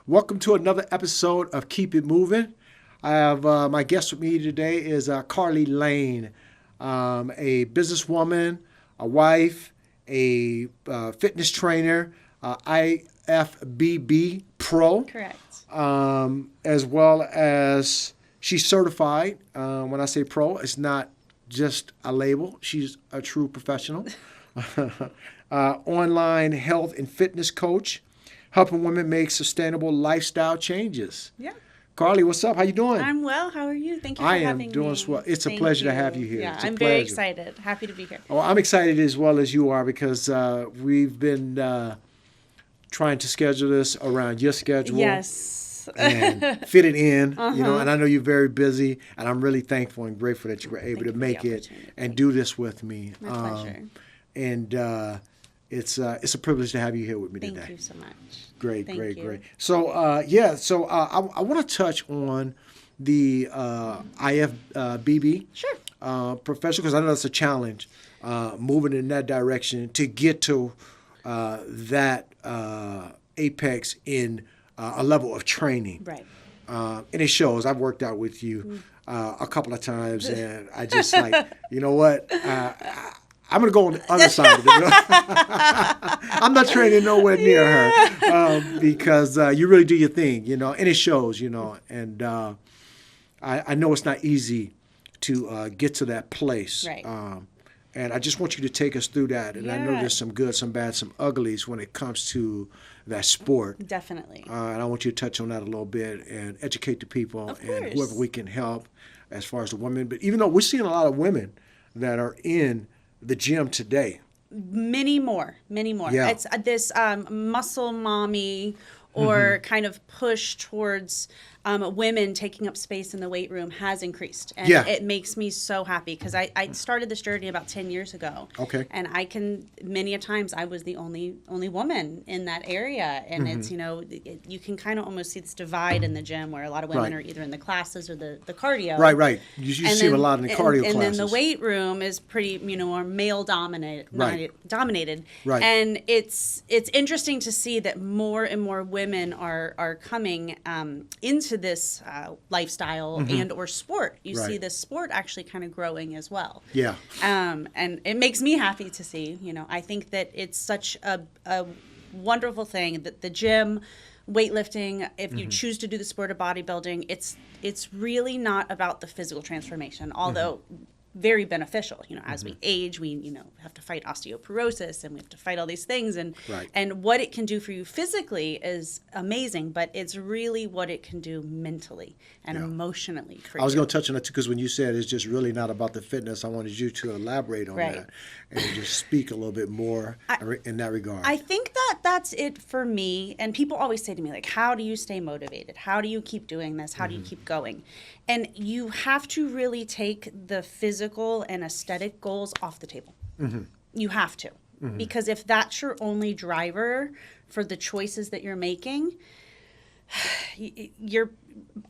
Welcome to another episode of Keep It Movin'. I have my guest with me today is Carlie Lane, a businesswoman, a wife, a fitness trainer, IFBB Pro. Correct. As well as she's certified. When I say pro, it's not just a label. She's a true professional. Online health and fitness coach, helping women make sustainable lifestyle changes. Yeah. Carlie, what's up? How you doing? I'm well. How are you? Thank you for having me. I am doing well. It's a pleasure to have you here. Yeah, it's a I'm pleasure. very excited. Happy to be here. Oh, I'm excited as well as you are because we've been trying to schedule this around your schedule. Yes. And fit it in, you know, and I know you're very busy, and I'm really thankful and grateful that you were able to make it and do this with me. My pleasure. And it's a privilege to have you here with me today. Thank you so much. Great. So, I want to touch on the IFBB professional, because I know it's a challenge moving in that direction to get to that apex in a level of training. Right. And it shows. I've worked out with you a couple of times, and I just like, you know what? I'm going to go on the other side of it. I'm not training nowhere near her because you really do your thing, you know, and it shows, you know. And I know it's not easy to get to that place. Right. And I just want you to take us through that. And I know there's some good, some bad, some uglies when it comes to that sport. Definitely. And I want you to touch on that a little bit and educate the people and whoever we can help as far as the women. But even though we're seeing a lot of women that are in the gym today. Many more. Yeah. It's this muscle mommy or kind of push towards women taking up space in the weight room has increased. And it makes me so happy because I started this journey about 10 years ago. Okay. And many a times I was the only woman in that area. And it's, you know, you can kind of almost see this divide in the gym where a lot of women are either in the classes or the cardio. Right. You see a lot in the cardio classes. And then the weight room is pretty, you know, more male dominated. Right. And it's interesting to see that more and more women are coming into this lifestyle and or sport. You see this sport actually kind of growing as well. Yeah. And it makes me happy to see. You know, I think that it's such a wonderful thing that the gym, weightlifting, if you choose to do the sport of bodybuilding, it's really not about the physical transformation, although very beneficial. You know, as we age, we, you know, have to fight osteoporosis and we have to fight all these things, and what it can do for you physically is amazing, but it's really what it can do mentally and emotionally for you. I was going to touch on that too, because when you said it's just really not about the fitness, I wanted you to elaborate on that and just speak a little bit more in that regard. I think that's it for me. And people always say to me, like, how do you stay motivated? How do you keep doing this? How do you keep going? And you have to really take the physical and aesthetic goals off the table. You have to. Because if that's your only driver for the choices that you're making, your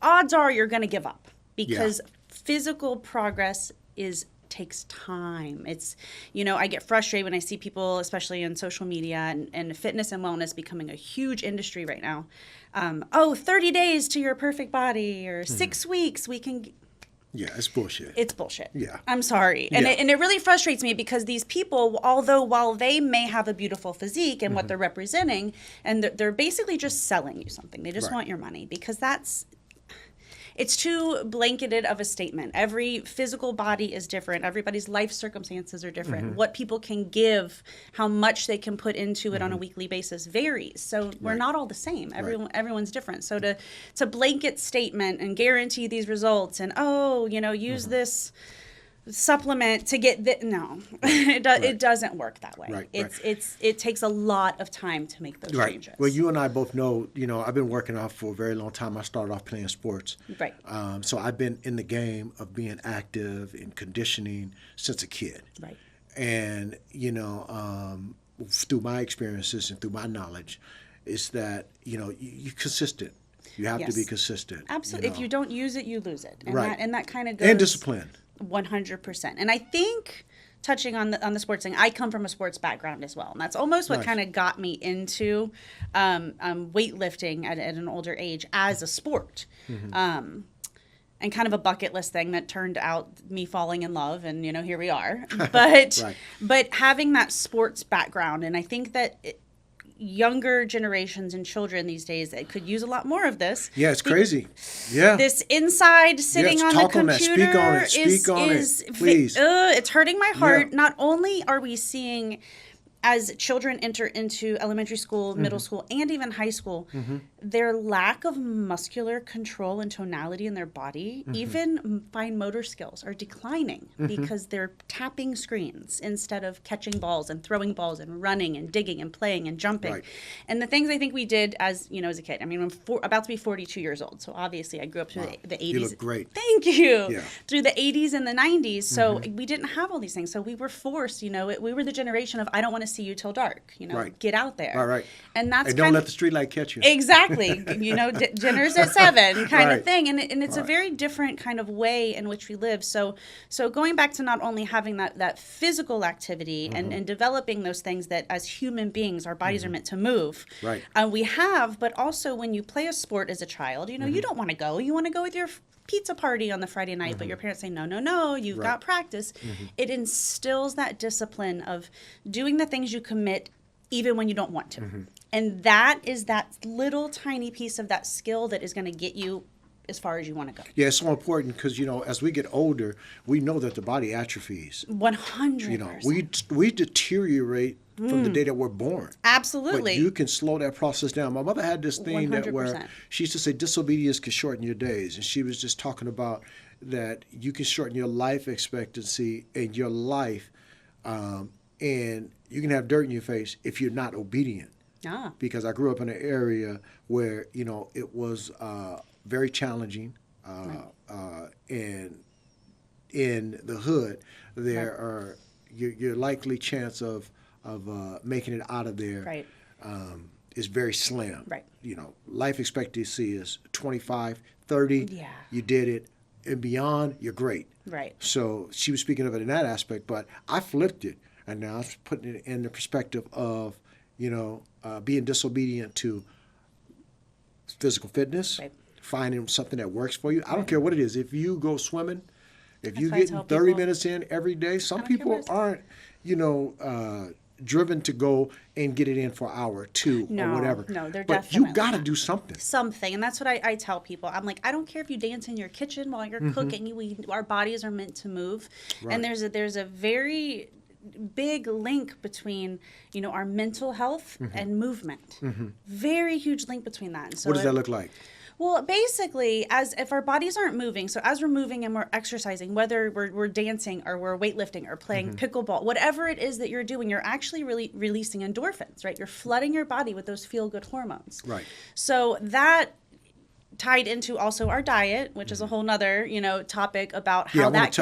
odds are you're going to give up. Because physical progress takes time. It's, you know, I get frustrated when I see people, especially on social media, and fitness and wellness becoming a huge industry right now. 30 days to your perfect body, or 6 weeks we can... Yeah, it's bullshit. It's bullshit. Yeah. I'm sorry. And it really frustrates me because these people, although while they may have a beautiful physique and what they're representing, and they're basically just selling you something. They just want your money, because it's too blanketed of a statement. Every physical body is different. Everybody's life circumstances are different. What people can give, how much they can put into it on a weekly basis varies. So we're not all the same. Everyone's different. So to blanket statement and guarantee these results and, use this supplement to get it doesn't work that way. It takes a lot of time to make those changes. Well, you and I both know, you know, I've been working out for a very long time. I started off playing sports. So I've been in the game of being active and conditioning since a kid. And, you know, through my experiences and through my knowledge, is that, you know, you're consistent. You have to be consistent. Absolutely. You know? If you don't use it, you lose it. And that kind of goes... And discipline. 100%. And I think touching on the sports thing, I come from a sports background as well, and that's almost what kind of got me into weightlifting at an older age as a sport. And kind of a bucket list thing that turned out me falling in love, and here we are. But but having that sports background, and I think that younger generations and children these days that could use a lot more of this. Yeah, it's crazy. Yeah, this inside sitting on the computer Speak on it, please. It's hurting my heart. Not only are we seeing, as children enter into elementary school, middle school, and even high school, their lack of muscular control and tonality in their body, even fine motor skills, are declining because they're tapping screens instead of catching balls and throwing balls and running and digging and playing and jumping. Right. And the things I think we did as a kid. I mean, I'm about to be 42 years old, so obviously I grew up through the 80s. You look great. Thank you. Yeah. Through the 80s and the 90s, so we didn't have all these things. So we were forced, we were the generation of, I don't want to see you till dark, get out there. Right. And that's don't let the street light catch you. Exactly. Dinner's at 7 kind of thing. And it's a very different kind of way in which we live. So going back to not only having that physical activity and developing those things that as human beings, our bodies are meant to move. Right. We have, but also when you play a sport as a child, you don't want to go. You want to go with your pizza party on the Friday night, but your parents say, no, you've got practice. It instills that discipline of doing the things you commit even when you don't want to. And that is that little tiny piece of that skill that is going to get you as far as you want to go. Yeah, it's so important because, as we get older, we know that the body atrophies. 100%. We deteriorate from the day that we're born. Absolutely. But you can slow that process down. My mother had this thing 100%. where she used to say disobedience can shorten your days. And she was just talking about that you can shorten your life expectancy and your life, and you can have dirt in your face if you're not obedient. Because I grew up in an area where, it was very challenging. And in the hood, there are your likely chance of making it out of there is very slim. Right. Life expectancy is 25, 30. Yeah. You did it. And beyond, you're great. Right. So she was speaking of it in that aspect, but I flipped it. And now I'm putting it in the perspective of, being disobedient to physical fitness, finding something that works for you. I don't care what it is. If you go swimming, if you get 30 minutes in every day, some people aren't, driven to go and get it in for an hour or two or whatever. No, they're but definitely you got to do something. And that's what I tell people. I'm like, I don't care if you dance in your kitchen while you're cooking. Our bodies are meant to move. Right. And there's a very big link between, our mental health and movement. Very huge link between that. And so what does that look like? Well, basically, as if our bodies aren't moving, so as we're moving and we're exercising, whether we're dancing or we're weightlifting or playing pickleball, whatever it is that you're doing, you're actually really releasing endorphins, right? You're flooding your body with those feel-good hormones. Right. So that tied into also our diet, which is a whole nother, topic about how that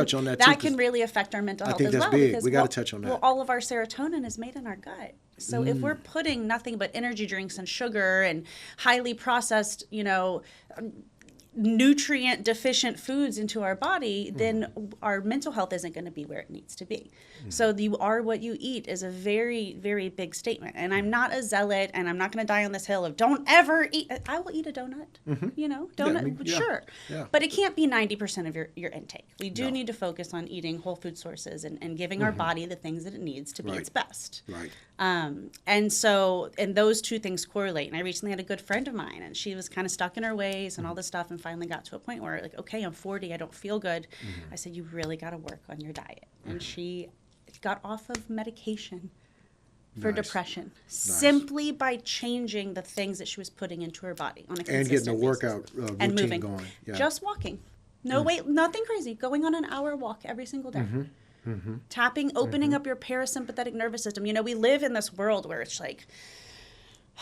can really affect our mental health as well. I think that's big. Because, we got to touch on that. Well, all of our serotonin is made in our gut. So if we're putting nothing but energy drinks and sugar and highly processed, nutrient deficient foods into our body, then our mental health isn't going to be where it needs to be. So you are what you eat is a very, very big statement. And I'm not a zealot, and I'm not going to die on this hill of don't ever eat. I will eat a donut, donut, sure. Yeah. But it can't be 90% of your intake. We do need to focus on eating whole food sources and giving our body the things that it needs to be its best. Right. And those two things correlate. And I recently had a good friend of mine, and she was kind of stuck in her ways and all this stuff, and finally got to a point where, like, okay, I'm 40, I don't feel good. I said, you really got to work on your diet. And she got off of medication for depression simply by changing the things that she was putting into her body on a consistent basis. And getting a workout and routine moving. Going. Yeah. Just walking. No weight, nothing crazy. Going on an hour walk every single day. Tapping, opening up your parasympathetic nervous system. We live in this world where it's like,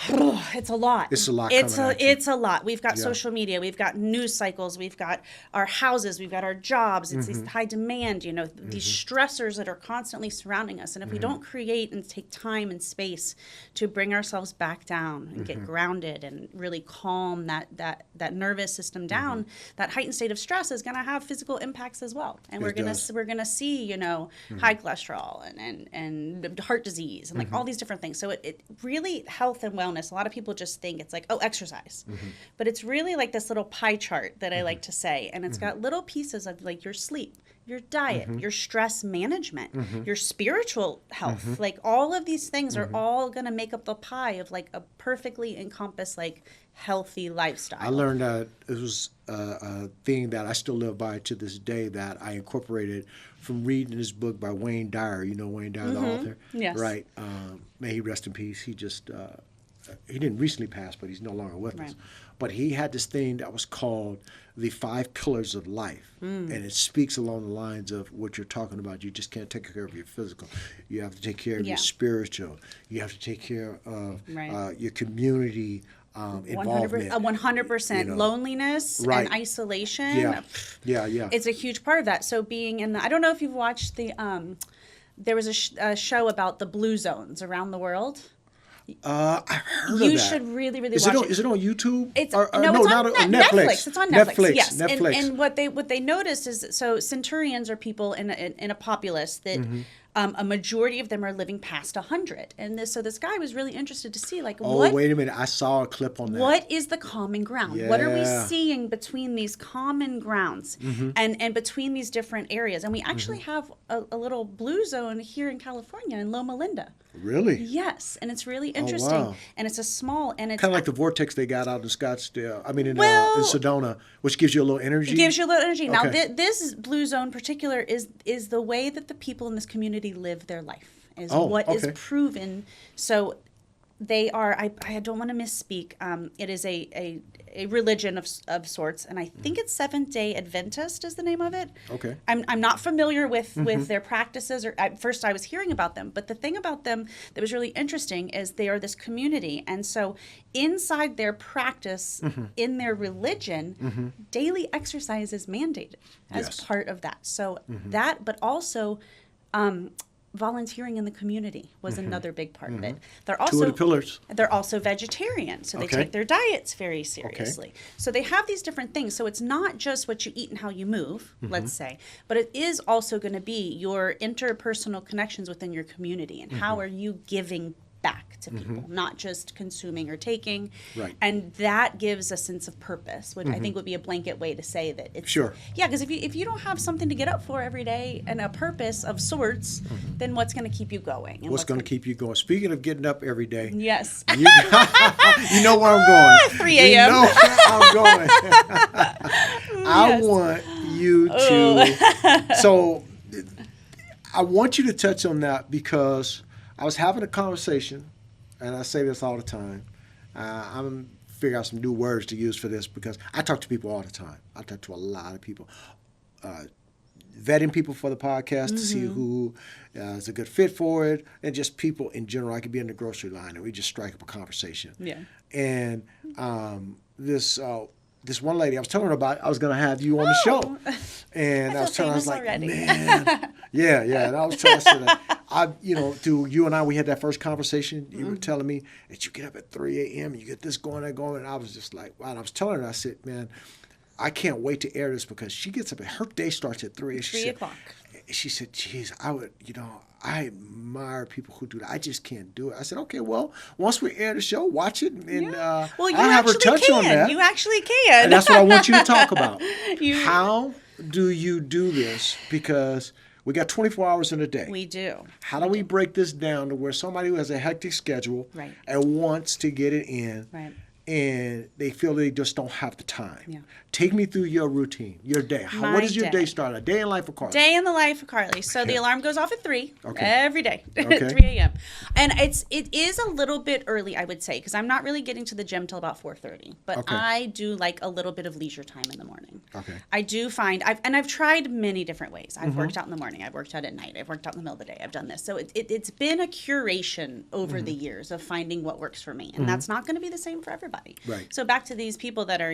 It's a lot. It's a lot. It's a lot. We've got social media. We've got news cycles. We've got our houses. We've got our jobs. It's this high demand. You know, these stressors that are constantly surrounding us. And if we don't create and take time and space to bring ourselves back down and get grounded and really calm that nervous system down, that heightened state of stress is going to have physical impacts as well. And we're gonna see, you know, high cholesterol and heart disease and like all these different things. So it really, health and wellness, a lot of people just think it's like, oh, exercise. But it's really like this little pie chart that I like to say. And it's got little pieces of like your sleep, your diet, your stress management, your spiritual health. Like all of these things are all going to make up the pie of like a perfectly encompassed, like healthy lifestyle. I learned that it was a thing that I still live by to this day that I incorporated from reading this book by Wayne Dyer. You know Wayne Dyer, the author? Yes. Right. May he rest in peace. He just... he didn't recently pass, but he's no longer with us. But he had this thing that was called the 5 pillars of life. And it speaks along the lines of what you're talking about. You just can't take care of your physical. You have to take care of your spiritual. You have to take care of your community involvement. 100%. You know, loneliness and isolation. Yeah. It's a huge part of that. So being in the... I don't know if you've watched the... there was a show about the blue zones around the world. I've heard of that. You should really watch it. Is it on YouTube? It's on Netflix. It's on Netflix. Netflix. Yes. Netflix. And what they noticed is, so centurions are people in a populace that a majority of them are living past 100. And so this guy was really interested to see, like, wait a minute. I saw a clip on that. What is the common ground? Yeah. What are we seeing between these common grounds and between these different areas? And we actually have a little blue zone here in California in Loma Linda. Really? Yes, and it's really interesting. Oh, wow. And it's a small, and it's kind of like the vortex they got out in Scottsdale. I mean, in Sedona, which gives you a little energy. Gives you a little energy. Okay. Now, this blue zone particular is the way that the people in this community live their life. Is proven. So they are. I don't want to misspeak. It is a religion of sorts, and I think it's Seventh-day Adventist is the name of it. Okay. I'm not familiar with their practices, or at first I was hearing about them, but the thing about them that was really interesting is they are this community, and so inside their practice, in their religion, daily exercise is mandated as part of that. So that, but also volunteering in the community was another big part of it. They're also 2 of the pillars. They're also vegetarian, so they take their diets very seriously. So they have these different things. So it's not just what you eat and how you move, let's say, but it is also going to be your interpersonal connections within your community and how are you giving back to people, not just consuming or taking. Right. And that gives a sense of purpose, which I think would be a blanket way to say that it's... Sure. Yeah, because if you don't have something to get up for every day and a purpose of sorts, then what's going to keep you going? And what's going to keep you going? Speaking of getting up every day. Yes. You know where I'm going. 3 a.m. You know where I'm going. I want you to... So I want you to touch on that because... I was having a conversation, and I say this all the time. I'm going to figure out some new words to use for this because I talk to people all the time. I talk to a lot of people. Vetting people for the podcast to see who is a good fit for it, and just people in general. I could be in the grocery line, and we just strike up a conversation. Yeah. And this one lady, I was telling her about I was going to have you on the show. And I was telling her, I was like, already. Man. Yeah. And I was telling her, through you and I, we had that first conversation. You were telling me that you get up at 3 a.m. and you get this going and going. And I was just like, wow. And I was telling her, I said, man, I can't wait to air this because she gets up and her day starts at 3. 3 o'clock. She said, geez, I admire people who do that. I just can't do it. I said, okay, well, once we air the show, watch it. And well, you I'll have her touch on that. You actually can. And that's what I want you to talk about. How do you do this? Because we got 24 hours in a day. We do. How do we break this down to where somebody who has a hectic schedule and wants to get it in and they feel they just don't have the time. Yeah. Take me through your routine, your day. What does your day start? A day in life of Carlie? Day in the life of Carlie. So the alarm goes off at 3 every day, Okay. 3 a.m. And it is a little bit early, I would say, because I'm not really getting to the gym till about 4:30. But I do like a little bit of leisure time in the morning. Okay. I do find, I've tried many different ways. I've worked out in the morning. I've worked out at night. I've worked out in the middle of the day. I've done this. So it's been a curation over the years of finding what works for me. And that's not going to be the same for everybody. Right. So back to these people that are,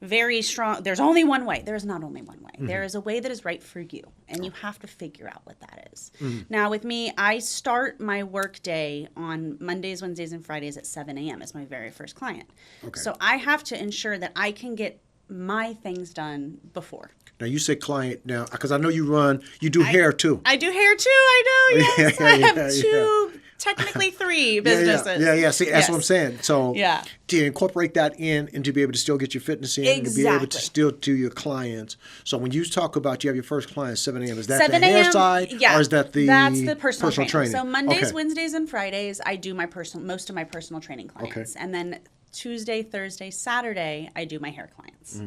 very strong. There's only one way. There is not only one way. There is a way that is right for you, and you have to figure out what that is. Now, with me, I start my work day on Mondays, Wednesdays, and Fridays at 7 a.m. as my very first client. Okay. So I have to ensure that I can get my things done before. Now, you say client now, because I know you do hair too. I do hair too, I know, yes. I have two, technically 3 businesses. Yeah. See, that's what I'm saying. So yeah. To incorporate that in and to be able to still get your fitness in and to be able to still do your clients. So when you talk about you have your first client at 7 a.m., is that the hair side or is that that's the personal training? So Mondays, Wednesdays, and Fridays, I do most of my personal training clients. And then Tuesday, Thursday, Saturday, I do my hair clients.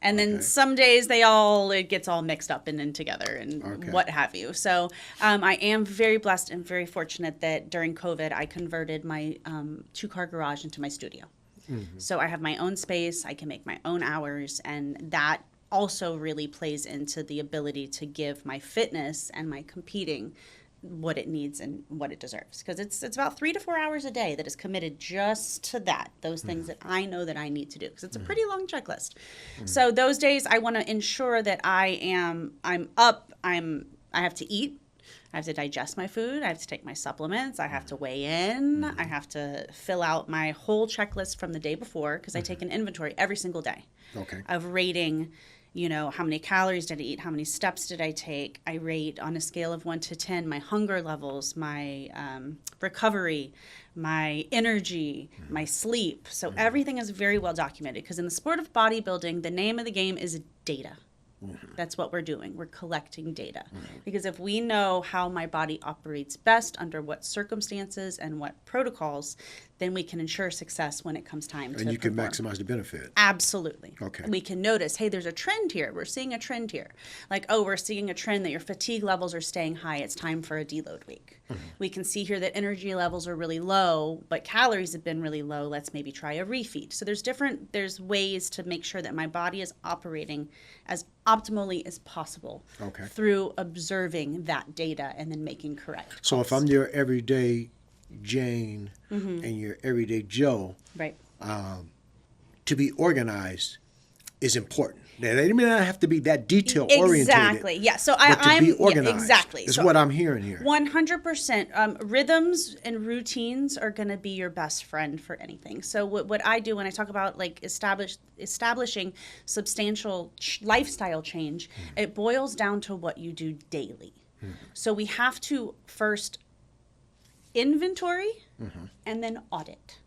And then some days it gets all mixed up and in together and what have you. So I am very blessed and very fortunate that during COVID, I converted my 2-car garage into my studio. So I have my own space, I can make my own hours, and that also really plays into the ability to give my fitness and my competing what it needs and what it deserves, because it's about 3 to 4 hours a day that is committed just to those things that I know that I need to do, because it's a pretty long checklist. So those days I want to ensure that I'm up, I have to eat, I have to digest my food, I have to take my supplements, I have to weigh in, I have to fill out my whole checklist from the day before, because I take an inventory every single day of rating. How many calories did I eat? How many steps did I take? I rate on a scale of 1 to 10 my hunger levels, my recovery, my energy, my sleep. So everything is very well documented, because in the sport of bodybuilding, the name of the game is data. That's what we're doing. We're collecting data. Because if we know how my body operates best, under what circumstances and what protocols, then we can ensure success when it comes time to perform. And you can maximize the benefit. Absolutely. Okay. We can notice, hey, there's a trend here. We're seeing a trend here. Like, we're seeing a trend that your fatigue levels are staying high. It's time for a deload week. We can see here that energy levels are really low, but calories have been really low. Let's maybe try a refeed. So there's ways to make sure that my body is operating as optimally as possible through observing that data and then making correct calls. So if I'm your everyday Jane and your everyday Joe, right? To be organized is important. Now, they may not have to be that detail oriented. Exactly. Yeah. So I'm to be organized. Yeah, exactly. Is what I'm hearing here. 100%. Rhythms and routines are going to be your best friend for anything. So what I do when I talk about like establishing substantial lifestyle change, it boils down to what you do daily. So we have to first inventory and then audit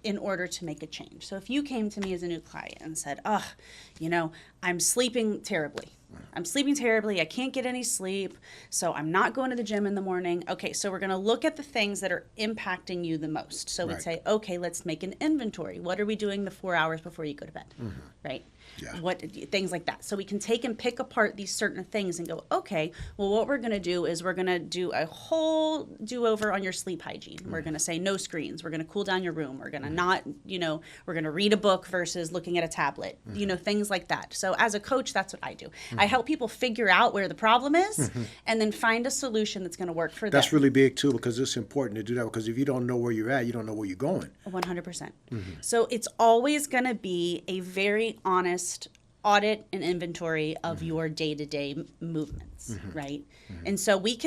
in order to make a change. So if you came to me as a new client and said, I'm sleeping terribly. I can't get any sleep. So I'm not going to the gym in the morning. Okay, so we're going to look at the things that are impacting you the most. So we'd say, okay, let's make an inventory. What are we doing the 4 hours before you go to bed? Right? Yeah. Things like that. So we can take and pick apart these certain things and go, okay, well, what we're going to do is we're going to do a whole do-over on your sleep hygiene. We're going to say no screens. We're going to cool down your room. We're going to not, we're going to read a book versus looking at a tablet, things like that. So as a coach, that's what I do. I help people figure out where the problem is and then find a solution that's going to work for them. That's really big, too, because it's important to do that, because if you don't know where you're at, you don't know where you're going. 100%. So it's always going to be a very honest audit and inventory of your day-to-day movements, right? And so you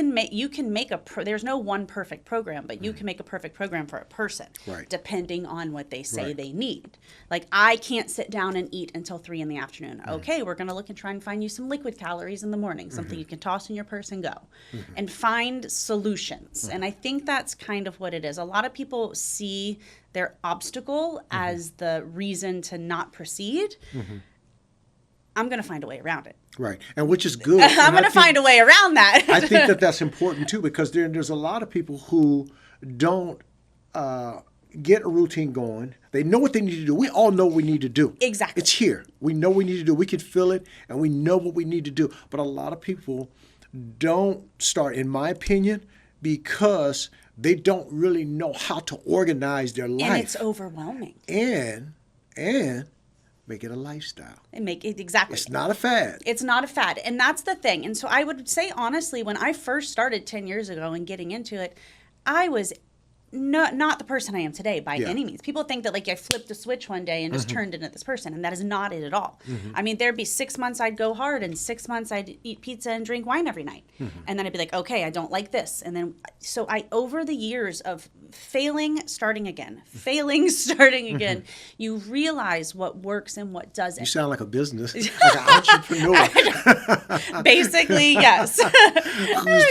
can make there's no one perfect program, but you can make a perfect program for a person, depending on what they say they need. Like, I can't sit down and eat until 3 in the afternoon. Okay, we're going to look and try and find you some liquid calories in the morning, something you can toss in your purse and go, and find solutions. And I think that's kind of what it is. A lot of people see their obstacle as the reason to not proceed. I'm going to find a way around it. Right, and which is good. I'm going to find a way around that. I think that's important, too, because there's a lot of people who don't, get a routine going. They know what they need to do. We all know what we need to do. Exactly. It's here. We know what we need to do. We can feel it, and we know what we need to do. But a lot of people don't start, in my opinion, because they don't really know how to organize their life. And it's overwhelming. And make it a lifestyle. And make it, exactly. It's not a fad. It's not a fad. And that's the thing. And so I would say, honestly, when I first started 10 years ago and getting into it, I was not the person I am today by any means. People think that like I flipped a switch one day and just turned into this person, and that is not it at all. I mean, there'd be 6 months I'd go hard, and 6 months I'd eat pizza and drink wine every night. And then I'd be like, okay, I don't like this. And then, so over the years of failing, starting again, you realize what works and what doesn't. You sound like a business, like an entrepreneur. Basically, yes.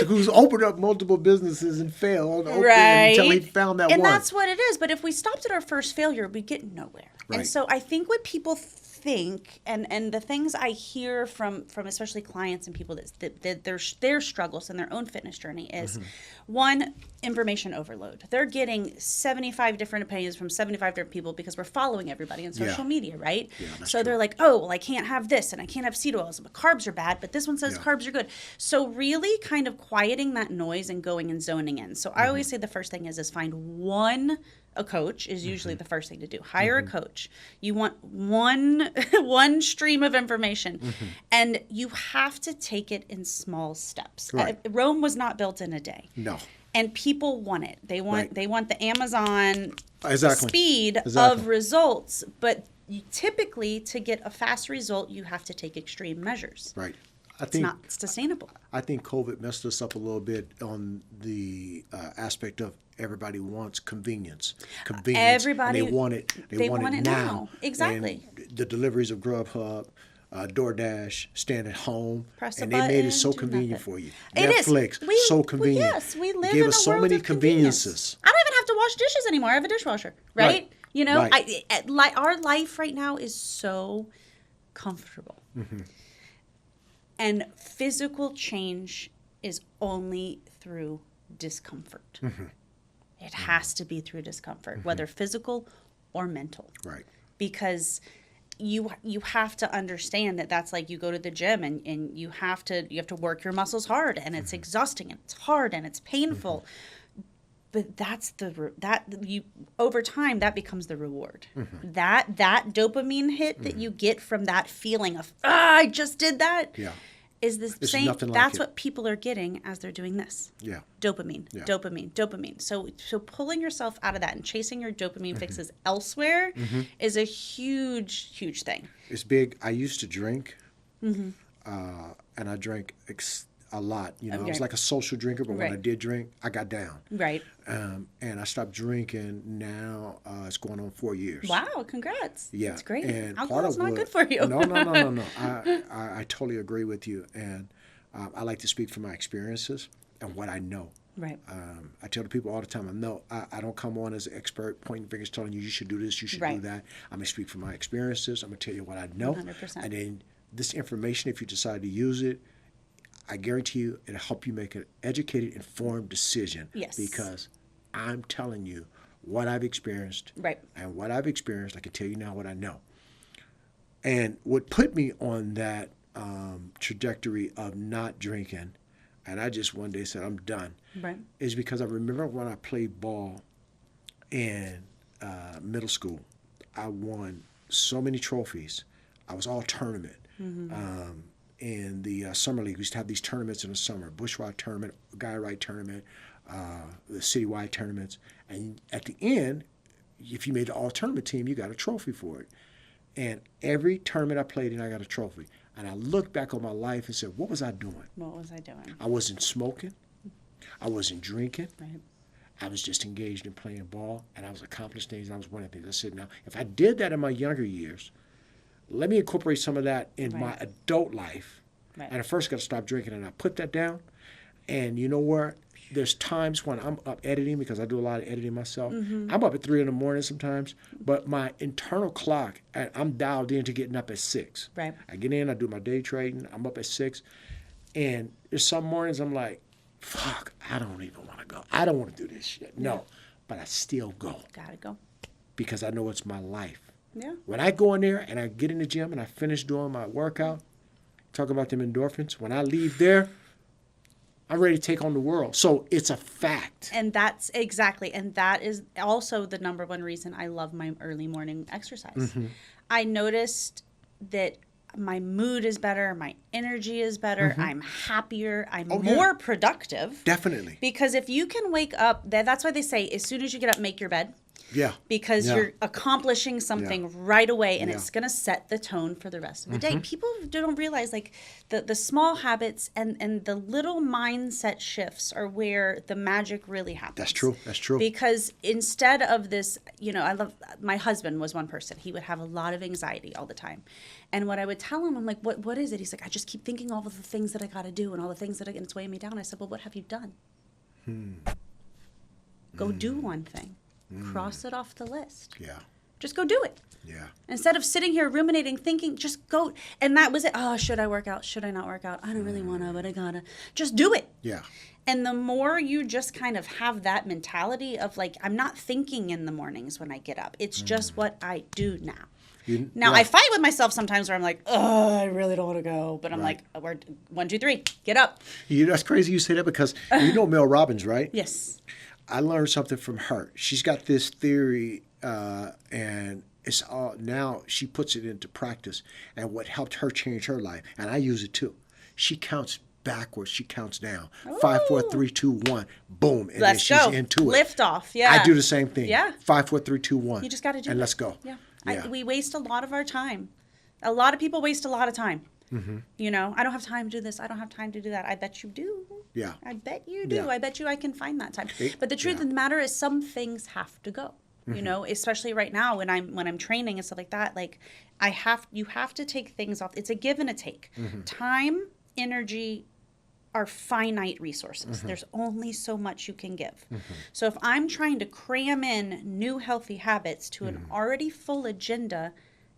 who's opened up multiple businesses and failed right. until he found that and one. And that's what it is. But if we stopped at our first failure, we'd get nowhere. Right. And so I think what people think, and the things I hear from especially clients and people that their struggles in their own fitness journey is, one, information overload. They're getting 75 different opinions from 75 different people because we're following everybody on social media, right? Yeah, so they're like, oh, well, I can't have this, and I can't have seed oils, but carbs are bad, but this one says carbs are good. So really kind of quieting that noise and going and zoning in. So I always say the first thing is find a coach is usually the first thing to do. Hire a coach. You want one stream of information, and you have to take it in small steps. Right. Rome was not built in a day. No. And people want it. They want the Amazon speed of results, but typically to get a fast result, you have to take extreme measures. Right. It's not sustainable. I think COVID messed us up a little bit on the aspect of everybody wants convenience. Everybody, and they want it. They want it now. Exactly. And the deliveries of Grubhub, DoorDash, stand at home, Press and a button, they made it so do convenient nothing. for you. It Netflix, is. so convenient. Yes, we live Gave in us a so world many of convenience. conveniences. I don't even have to wash dishes anymore. I have a dishwasher, right? You know, our life right now is so comfortable. And physical change is only through discomfort. It has to be through discomfort, whether physical or mental. Right. Because you have to understand that that's like you go to the gym and you have to work your muscles hard, and it's exhausting and it's hard and it's painful. But that's over time that becomes the reward. That dopamine hit that you get from that feeling of I just did that. Yeah. Is the It's same. nothing like That's it. what people are getting as they're doing this. Yeah. Dopamine. So pulling yourself out of that and chasing your dopamine fixes elsewhere is a huge thing. It's big. I used to drink, and I drank a lot. You know, I was like a social drinker, but when I did drink, I got down. Right. And I stopped drinking. Now it's going on 4 years. Wow! Congrats. Yeah, that's great. And Alcohol's not good for you. No. I totally agree with you, and I like to speak from my experiences and what I know. Right. I tell the people all the time, I don't come on as an expert pointing fingers telling you should do this, you should do that. I'm going to speak from my experiences. I'm going to tell you what I know. 100%. And then this information, if you decide to use it, I guarantee you it'll help you make an educated, informed decision. Yes. Because I'm telling you what I've experienced. Right. And what I've experienced, I can tell you now what I know. And what put me on that trajectory of not drinking, and I just one day said, I'm done, is because I remember when I played ball in middle school, I won so many trophies. I was all tournament. In the summer league, we used to have these tournaments in the summer, bushwide tournament, guy right tournament, the citywide tournaments. And at the end, if you made the all-tournament team, you got a trophy for it. And every tournament I played in, I got a trophy. And I looked back on my life and said, what was I doing? What was I doing? I wasn't smoking. I wasn't drinking. Right. I was just engaged in playing ball, and I was accomplishing things, and I was winning things. I said, now, if I did that in my younger years, let me incorporate some of that in my adult life. Right. And I first got to stop drinking, and I put that down. And you know what? There's times when I'm up editing, because I do a lot of editing myself. I'm up at 3 in the morning sometimes, but my internal clock, I'm dialed in to getting up at 6. Right. I get in, I do my day trading, I'm up at 6. And there's some mornings I'm like, fuck, I don't even want to go. I don't want to do this shit. No. but I still go. Gotta go. Because I know it's my life. Yeah. When I go in there and I get in the gym and I finish doing my workout, talk about them endorphins, when I leave there, I'm ready to take on the world. So it's a fact. And that's exactly. And that is also the number one reason I love my early morning exercise. I noticed that my mood is better. My energy is better. I'm happier. I'm more productive. Definitely. Because if you can wake up, that's why they say as soon as you get up, make your bed. Yeah. Because you're accomplishing something right away, and it's going to set the tone for the rest of the day. People don't realize, like, the small habits and the little mindset shifts are where the magic really happens. That's true. That's true. Because instead of this, my husband was one person. He would have a lot of anxiety all the time. And what I would tell him, I'm like, what is it? He's like, I just keep thinking all of the things that I got to do and all the things that and it's weighing me down. I said, well, what have you done? Go do one thing. Cross it off the list. Yeah. Just go do it. Yeah. Instead of sitting here ruminating, thinking, just go. And that was it. Oh, should I work out? Should I not work out? I don't really want to, but I gotta. Just do it. Yeah. And the more you just kind of have that mentality of like, I'm not thinking in the mornings when I get up. It's just what I do now. I fight with myself sometimes where I'm like, oh, I really don't want to go. But I'm like, 1, 2, 3, get up. That's crazy you say that because you know Mel Robbins, right? Yes. I learned something from her. She's got this theory, and it's all now she puts it into practice. And what helped her change her life, and I use it too. She counts backwards. She counts down. Ooh. 5, 4, 3, 2, 1. Boom, and Let's then she's go. into it. Lift off. Yeah. I do the same thing. Yeah. 5, 4, 3, 2, 1. You just got to do it. And let's go. Yeah. We waste a lot of our time. A lot of people waste a lot of time. I don't have time to do this. I don't have time to do that. I bet you do. Yeah. I bet you do. Yeah. I bet you I can find that time. But the truth of the matter is some things have to go. Especially right now when I'm training and stuff like that, like you have to take things off. It's a give and a take. Time, energy are finite resources. There's only so much you can give. So if I'm trying to cram in new healthy habits to an already full agenda,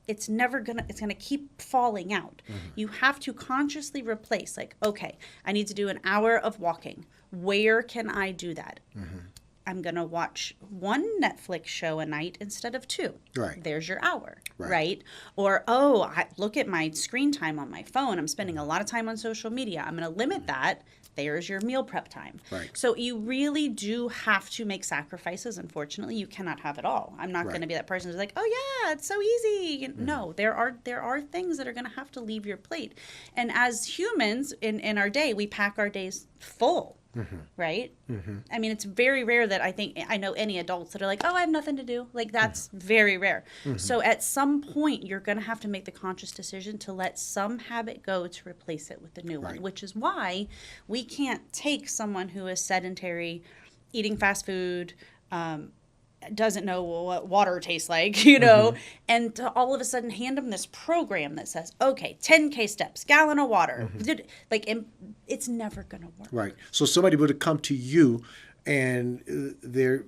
it's gonna keep falling out. You have to consciously replace, like, okay, I need to do an hour of walking. Where can I do that? I'm gonna watch 1 Netflix show a night instead of 2. Right. There's your hour, right? Or, look at my screen time on my phone. I'm spending a lot of time on social media. I'm gonna limit that. There's your meal prep time. Right. So you really do have to make sacrifices. Unfortunately, you cannot have it all. I'm not going to be that person who's like, oh yeah, it's so easy. No, there are things that are going to have to leave your plate. And as humans in our day, we pack our days full. Right? I mean, it's very rare that I know any adults that are like, oh, I have nothing to do. Like, that's very rare. So at some point, you're going to have to make the conscious decision to let some habit go to replace it with a new one, which is why we can't take someone who is sedentary, eating fast food, doesn't know what water tastes like, and to all of a sudden hand them this program that says, okay, 10K steps, gallon of water. It's never going to work. Right. So somebody would have come to you and they're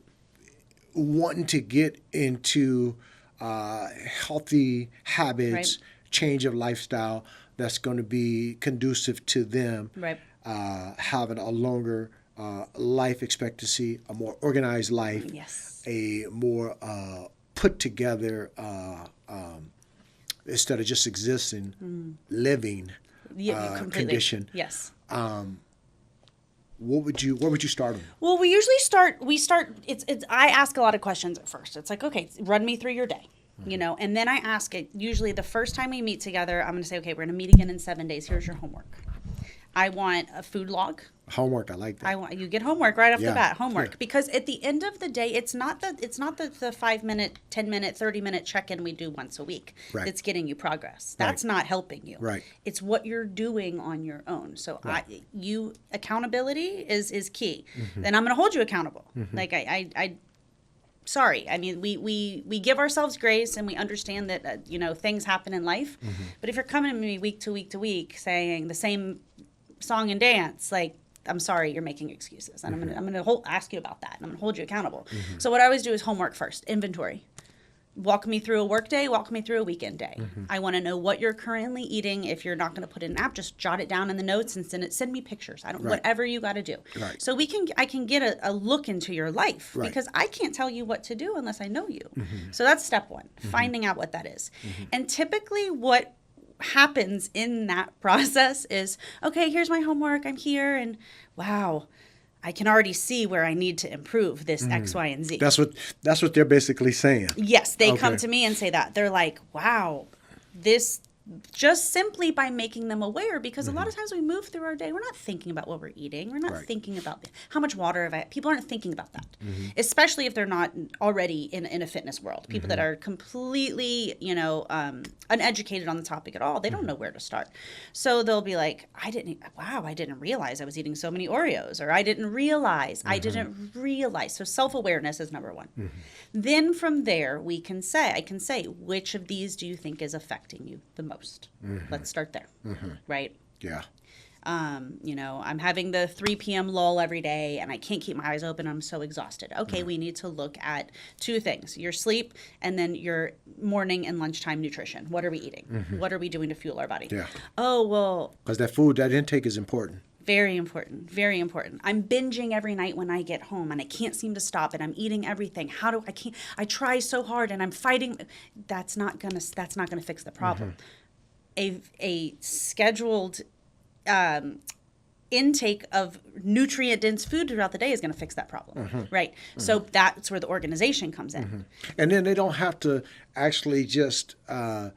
wanting to get into healthy habits, change of lifestyle that's going to be conducive to them having a longer life expectancy, a more organized life, a more put together, instead of just existing, living condition. Yes. What would you start on? Well, we usually start. It's. I ask a lot of questions at first. It's like, okay, run me through your day. And then I ask it. Usually, the first time we meet together, I'm going to say, okay, we're going to meet again in 7 days. Here's your homework. I want a food log. Homework, I like that. You get homework right off the bat. Homework, because at the end of the day, it's not the 5 minute, 10 minute, 30 minute check in we do once a week. That's getting you progress. That's not helping you. Right. It's what you're doing on your own. So accountability is key. Then I'm going to hold you accountable. Like sorry. I mean, we give ourselves grace and we understand that things happen in life. But if you're coming to me week to week to week saying the same song and dance, like, I'm sorry, you're making excuses, and I'm gonna ask you about that, and I'm gonna hold you accountable. So what I always do is homework first, inventory. walk me through a work day, walk me through a weekend day. I want to know what you're currently eating. If you're not going to put in an app, just jot it down in the notes and send me pictures. Whatever you got to do. Right. So I can get a look into your life because I can't tell you what to do unless I know you. So that's step one, finding out what that is. And typically what happens in that process is, okay, here's my homework. I'm here and wow, I can already see where I need to improve this X, Y, and Z. That's what they're basically saying. Yes, they come to me and say that. They're like, wow, this just simply by making them aware, because a lot of times we move through our day, we're not thinking about what we're eating. We're not thinking about how much water have I. People aren't thinking about that, especially if they're not already in a fitness world. People that are completely, uneducated on the topic at all. They don't know where to start. So they'll be like, I didn't realize I was eating so many Oreos, or I didn't realize. So self-awareness is number one. Then from there, I can say, which of these do you think is affecting you the most? Let's start there, right? Yeah. I'm having the 3 p.m. lull every day and I can't keep my eyes open. I'm so exhausted. Okay, we need to look at two things, your sleep and then your morning and lunchtime nutrition. What are we eating? What are we doing to fuel our body? Yeah. Oh, well. Because that intake is important. Very important. Very important. I'm binging every night when I get home and I can't seem to stop it. I'm eating everything. I try so hard and I'm fighting. That's not gonna fix the problem. A scheduled intake of nutrient-dense food throughout the day is going to fix that problem, right? So that's where the organization comes in. And then they don't have to actually just, go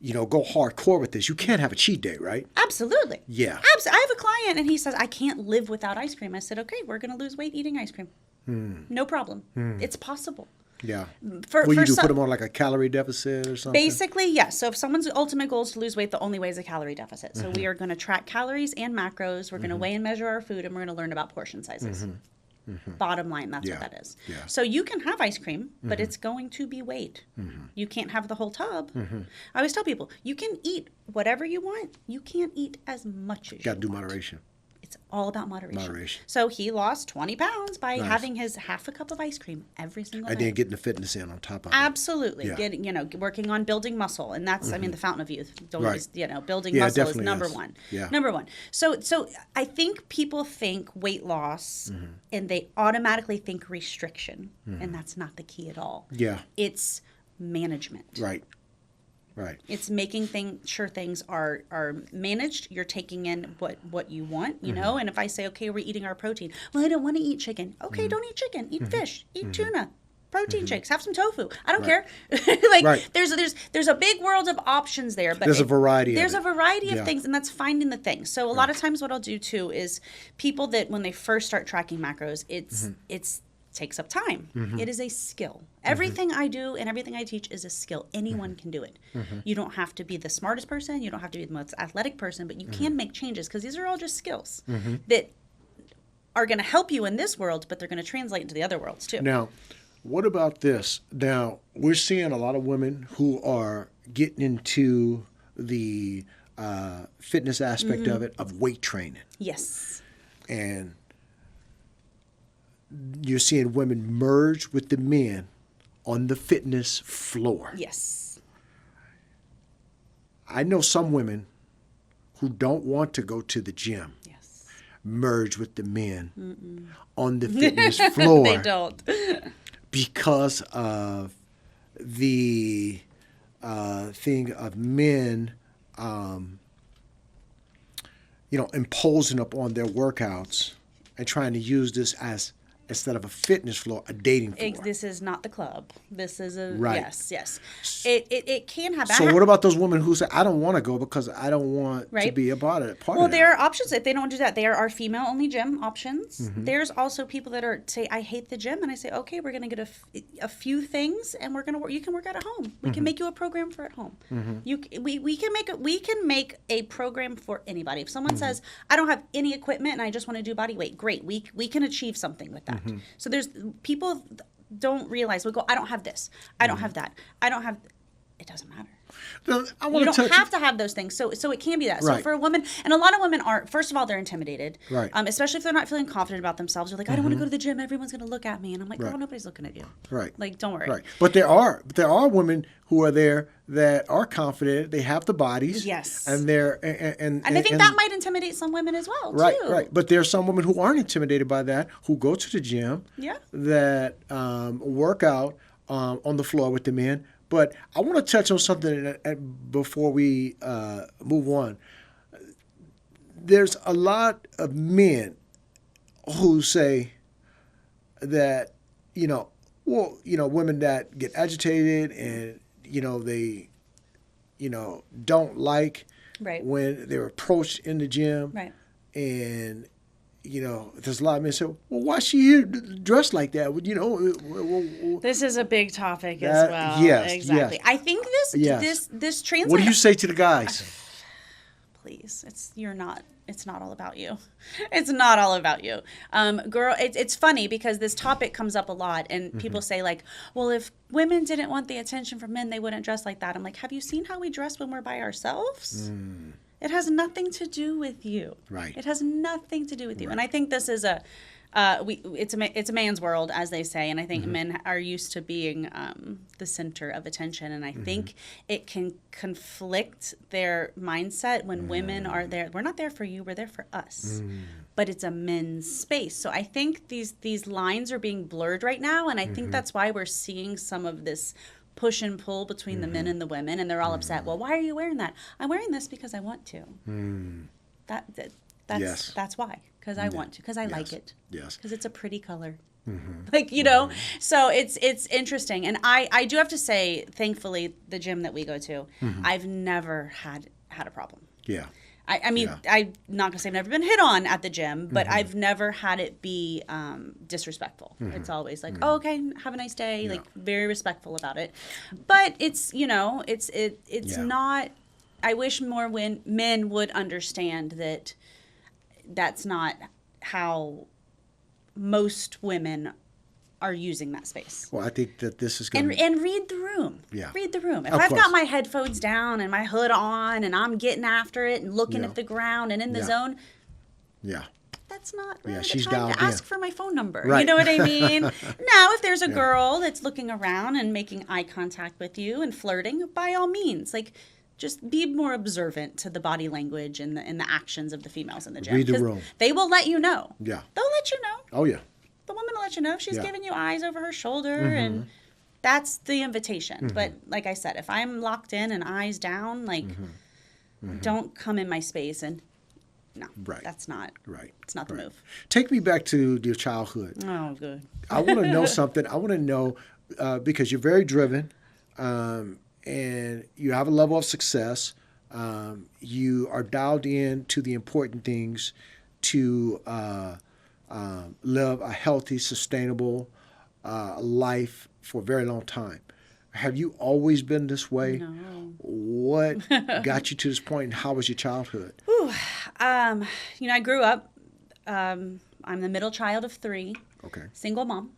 hardcore with this. You can't have a cheat day, right? Absolutely. Yeah. I have a client and he says, I can't live without ice cream. I said, okay, we're going to lose weight eating ice cream. No problem. It's possible. Yeah. Put them on like a calorie deficit or something? Basically, yes. So if someone's ultimate goal is to lose weight, the only way is a calorie deficit. So we are going to track calories and macros. We're going to weigh and measure our food, and we're going to learn about portion sizes. Bottom line, that's what that is. Yeah. So you can have ice cream, but it's going to be weighed. You can't have the whole tub. I always tell people, you can eat whatever you want. You can't eat as much as you want. Got to do moderation. It's all about moderation. So he lost 20 pounds by having his half a cup of ice cream every single night. And then getting the fitness in on top of it. Absolutely. Yeah. Working on building muscle. And that's, the fountain of youth. Building muscle is number one. Yeah. Number one. So I think people think weight loss and they automatically think restriction. And that's not the key at all. Yeah. It's management. Right. It's making sure things are managed. You're taking in what you want, And if I say, okay, we're eating our protein. Well, I don't want to eat chicken. Okay, don't eat chicken. Eat fish. Eat tuna. Protein shakes. Have some tofu. I don't care. There's a big world of options there. But there's a variety. There's a variety of things, and that's finding the thing. So a lot of times, what I'll do too is people that when they first start tracking macros, it's takes up time. It is a skill. Everything I do and everything I teach is a skill. Anyone can do it. You don't have to be the smartest person. You don't have to be the most athletic person, but you can make changes because these are all just skills that are going to help you in this world, but they're going to translate into the other worlds too. Now, what about this? Now, we're seeing a lot of women who are getting into the fitness aspect of it, of weight training. Yes. And you're seeing women merge with the men on the fitness floor. Yes. I know some women who don't want to go to the gym merge with the men on the fitness floor. They don't. Because of the thing of men, imposing upon their workouts and trying to use this as, instead of a fitness floor, a dating floor. This is not the club. This is a right. Yes. It can happen. So what about those women who say, I don't want to go because I don't want to be a part of it? Well, there are options. If they don't do that, there are female-only gym options. There's also people that say, I hate the gym, and I say, okay, we're going to get a few things, and we're going to work. You can work out at home. We can make you a program for at home. We can make a program for anybody. If someone says, I don't have any equipment and I just want to do body weight, great. We can achieve something with that. So there's people don't realize, we go, I don't have this, I don't have that, I don't have. it doesn't matter. I You don't have to have those things. So it can be that. So Right. for a woman, and a lot of women are, first of all, they're intimidated. Right. Especially if they're not feeling confident about themselves. They're like, I don't want to go to the gym. Everyone's going to look at me. And I'm like, girl, nobody's looking at you. Right. Like, don't worry. Right. But there are women who are there that are confident. They have the bodies. Yes. And they're And I think that might intimidate some women as well, right, too. right. But there are some women who aren't intimidated by that, who go to the gym, Yeah. that work out on the floor with the men. But I want to touch on something before we move on. There's a lot of men who say that, women that get agitated and, they, don't like Right. when they're approached in the gym. Right. And, there's a lot of men say, well, why is she here dressed like that? This is a big topic as well. Yes, exactly. yes. I think this translates. What do you say to the guys? Please, it's not all about you. It's not all about you. Girl, it's funny because this topic comes up a lot and people say like, well, if women didn't want the attention from men, they wouldn't dress like that. I'm like, have you seen how we dress when we're by ourselves? It has nothing to do with you. Right. It has nothing to do with you. And I think this is it's a man's world, as they say, and I think men are used to being the center of attention, and I think it can conflict their mindset when women are there. We're not there for you; we're there for us. But it's a men's space, so I think these lines are being blurred right now, and I think that's why we're seeing some of this push and pull between the men and the women, and they're all upset. Well, why are you wearing that? I'm wearing this because I want to. That's why. Because I want to. Because I like it. Yes. Because it's a pretty color. Like, so it's interesting. And I do have to say, thankfully, the gym that we go to, I've never had a problem. Yeah. I mean, I'm not going to say I've never been hit on at the gym, but I've never had it be disrespectful. It's always like, oh, okay, have a nice day, like very respectful about it. But it's, it's not, I wish more men would understand that that's not how most women are using that space. Well, I think that this is going to... And read the room. Yeah. Read the room. If Of I've course. got my headphones down and my hood on and I'm getting after it and looking at the ground and in the zone, that's not really the she's time dialed to ask in. for my phone number. Right. You know what I mean? Now, if there's a girl that's looking around and making eye contact with you and flirting, by all means, like, just be more observant to the body language and the actions of the females in the gym. Read the 'Cause room. They will let you know. Yeah. They'll let you know. Oh, yeah. The woman will let you know if she's Yeah. giving you eyes over her shoulder, and that's the invitation. But like I said, if I'm locked in and eyes down, like, don't come in my space and no, that's not Right. It's not the move. Take me back to your childhood. Oh, good. I want to know something. I want to know, because you're very driven, and you have a level of success. You are dialed in to the important things to live a healthy, sustainable life for a very long time. Have you always been this way? No. What got you to this point, and how was your childhood? I grew up. I'm the middle child of 3. Okay. Single mom.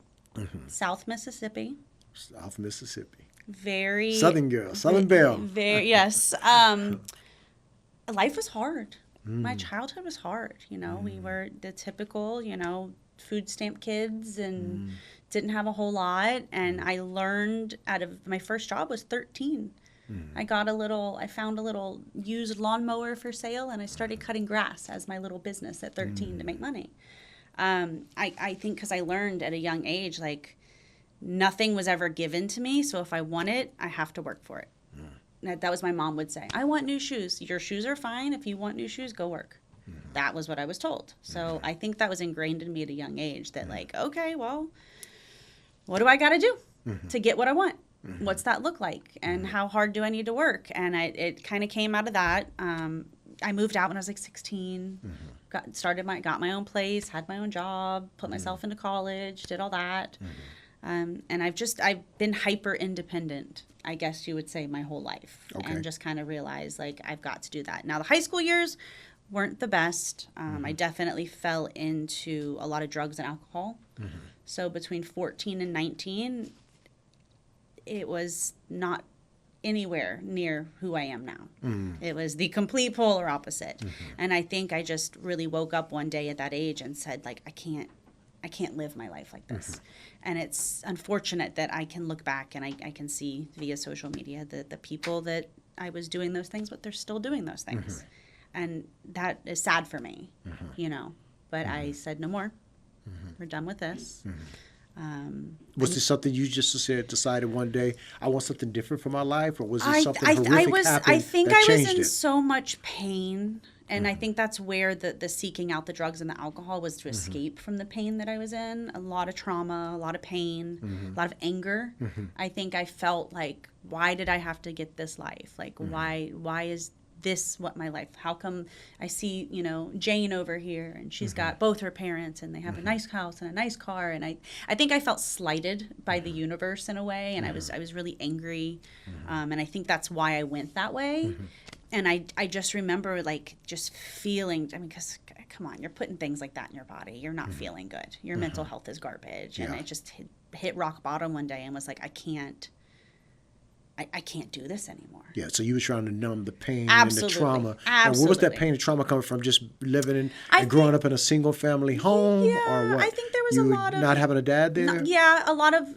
South Mississippi. South Mississippi. Very Southern girl. Southern belle. Very yes. Life was hard. My childhood was hard. We were the typical, food stamp kids and didn't have a whole lot. And I learned my first job was 13. I found a little used lawnmower for sale, and I started cutting grass as my little business at 13 to make money. I think because I learned at a young age, like, nothing was ever given to me. So if I want it, I have to work for it. That was my mom would say. I want new shoes. Your shoes are fine. If you want new shoes, go work. That was what I was told. So I think that was ingrained in me at a young age that, like, okay, well, what do I got to do to get what I want? What's that look like? And how hard do I need to work? And it kind of came out of that. I moved out when I was like 16, got my own place, had my own job, put myself into college, did all that. And I've been hyper independent, I guess you would say, my whole life. Okay. And just kind of realized, like, I've got to do that. Now, the high school years weren't the best. I definitely fell into a lot of drugs and alcohol. So between 14 and 19, it was not anywhere near who I am now. It was the complete polar opposite. And I think I just really woke up one day at that age and said, like, I can't live my life like this. And it's unfortunate that I can look back and I can see via social media the people that I was doing those things, but they're still doing those things. And that is sad for me, you know. But I said, no more. We're done with this. Was this something you just decided one day, I want something different for my life? Or was it something horrific happened I think that I was changed in it? so much pain. And I think that's where the seeking out the drugs and the alcohol was to escape from the pain that I was in. A lot of trauma, a lot of pain, a lot of anger. I think I felt like, why did I have to get this life? Like, why is this what my life? How come I see, you know, Jane over here and she's got both her parents and they have a nice house and a nice car, and I think I felt slighted by the universe in a way, and I was really angry, and I think that's why I went that way. And I just remember like just feeling, I mean, because come on, you're putting things like that in your body, you're not feeling good, your mental health is garbage, and I just hit rock bottom one day and was like, I can't do this anymore. Yeah, so you were trying to numb the pain Absolutely. and the trauma. Absolutely. And where was that pain and trauma coming from? Just living in and growing up in a single family home? Yeah, or what? I think there was you a were lot of... not having a dad there? A lot of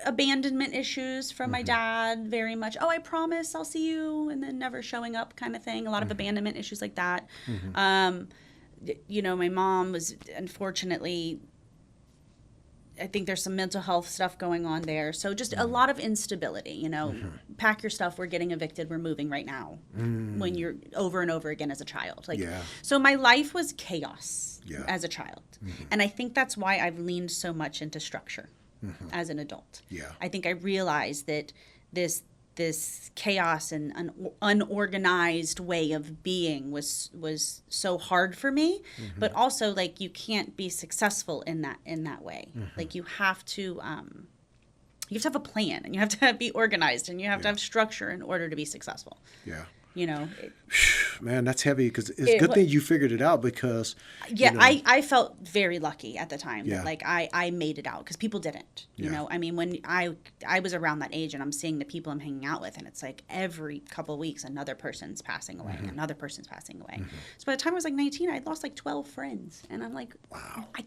abandonment issues from my dad, very much, oh, I promise I'll see you, and then never showing up kind of thing. A lot of abandonment issues like that. You know, my mom was, unfortunately... I think there's some mental health stuff going on there. So just a lot of instability, you know, pack your stuff, we're getting evicted, we're moving right now, when you're over and over again as a child. Like, so my life was chaos as a child. And I think that's why I've leaned so much into structure as an adult. I think I realized that this chaos and unorganized way of being was so hard for me, but also like you can't be successful in that way. Like you have to have a plan, and you have to be organized, and you have to have structure in order to be successful. You know, man, that's heavy, because it's a good thing you figured it out, because you know, I felt very lucky at the time that like I made it out, because people didn't. You know, I mean, when I was around that age and I'm seeing the people I'm hanging out with, and it's like every couple of weeks another person's passing away, another person's passing away. So by the time I was like 19, I'd lost like 12 friends, and I'm like, wow, I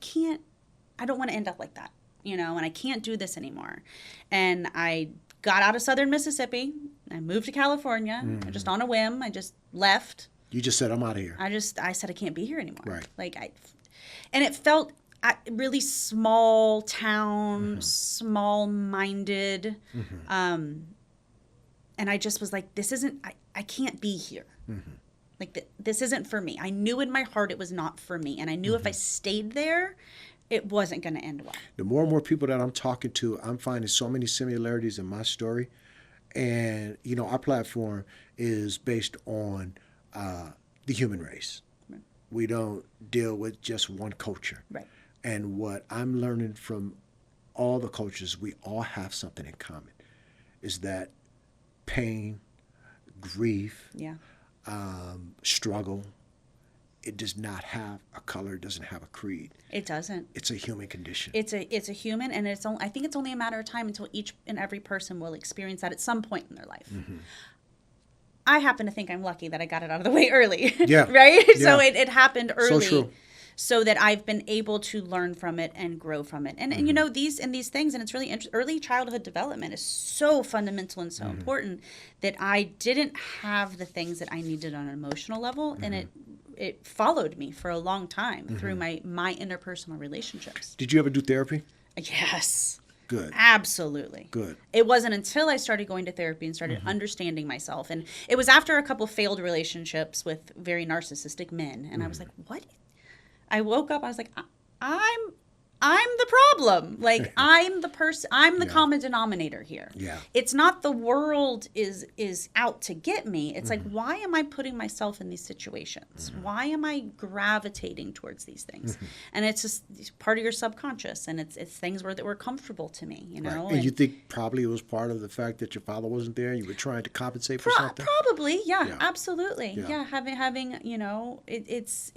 don't want to end up like that, you know, and I can't do this anymore. And I got out of southern Mississippi. I moved to California, just on a whim. I just left. You just said, I'm out of here. I said, I can't be here anymore. Right. Like and it felt really small town, small-minded. And I just was like, I can't be here. Like, this isn't for me. I knew in my heart it was not for me. And I knew if I stayed there, it wasn't going to end well. The more and more people that I'm talking to, I'm finding so many similarities in my story. And, you know, our platform is based on the human race. Right. We don't deal with just one culture. Right. And what I'm learning from all the cultures, we all have something in common, is that pain, grief, struggle, it does not have a color, it doesn't have a creed. It doesn't. It's a human condition. It's a human, and I think it's only a matter of time until each and every person will experience that at some point in their life. I happen to think I'm lucky that I got it out of the way early. Yeah. Right? Yeah. So it happened early. So true. So that I've been able to learn from it and grow from it. And you know, these things, and it's really early childhood development is so fundamental and so important, that I didn't have the things that I needed on an emotional level, and it followed me for a long time through my interpersonal relationships. Did you ever do therapy? Yes. Good. Absolutely. Good. It wasn't until I started going to therapy and started understanding myself. And it was after a couple failed relationships with very narcissistic men. And I was like, what? I woke up, I was like, I'm the problem. Like, I'm the person, I'm the common denominator here. Yeah. It's not the world is out to get me. It's like, why am I putting myself in these situations? Why am I gravitating towards these things? And it's just part of your subconscious, and it's things that were comfortable to me, you know? Right. And you think probably it was part of the fact that your father wasn't there, you were trying to compensate for something? Probably, yeah, absolutely. Yeah, having you know, it's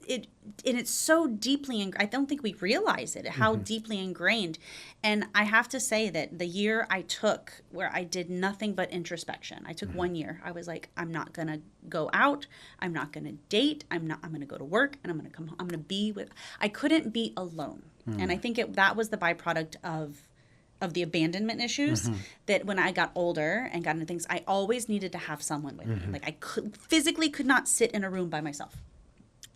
it's so deeply I don't think we realize it, how deeply ingrained. And I have to say that the year I took where I did nothing but introspection, I took 1 year. I was like, I'm not going to go out. I'm not going to date. I'm going to go to work, and I'm going to come home. I'm going to be with, I couldn't be alone. And I think that was the byproduct of the abandonment issues, that when I got older and got into things, I always needed to have someone with me. Like I physically could not sit in a room by myself.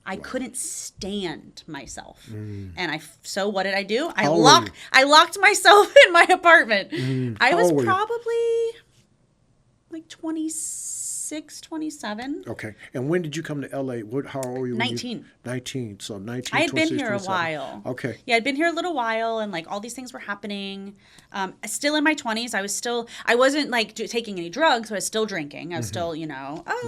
I couldn't stand myself. And so what did I do? I locked myself in my apartment. I was probably like 26, 27. Okay. And when did you come to LA? How old were you? 19. 19. So 19, I had been here 27. a while. Okay. Yeah, I'd been here a little while, and like all these things were happening. Still in my 20s, I wasn't like taking any drugs, so I was still drinking. I was still,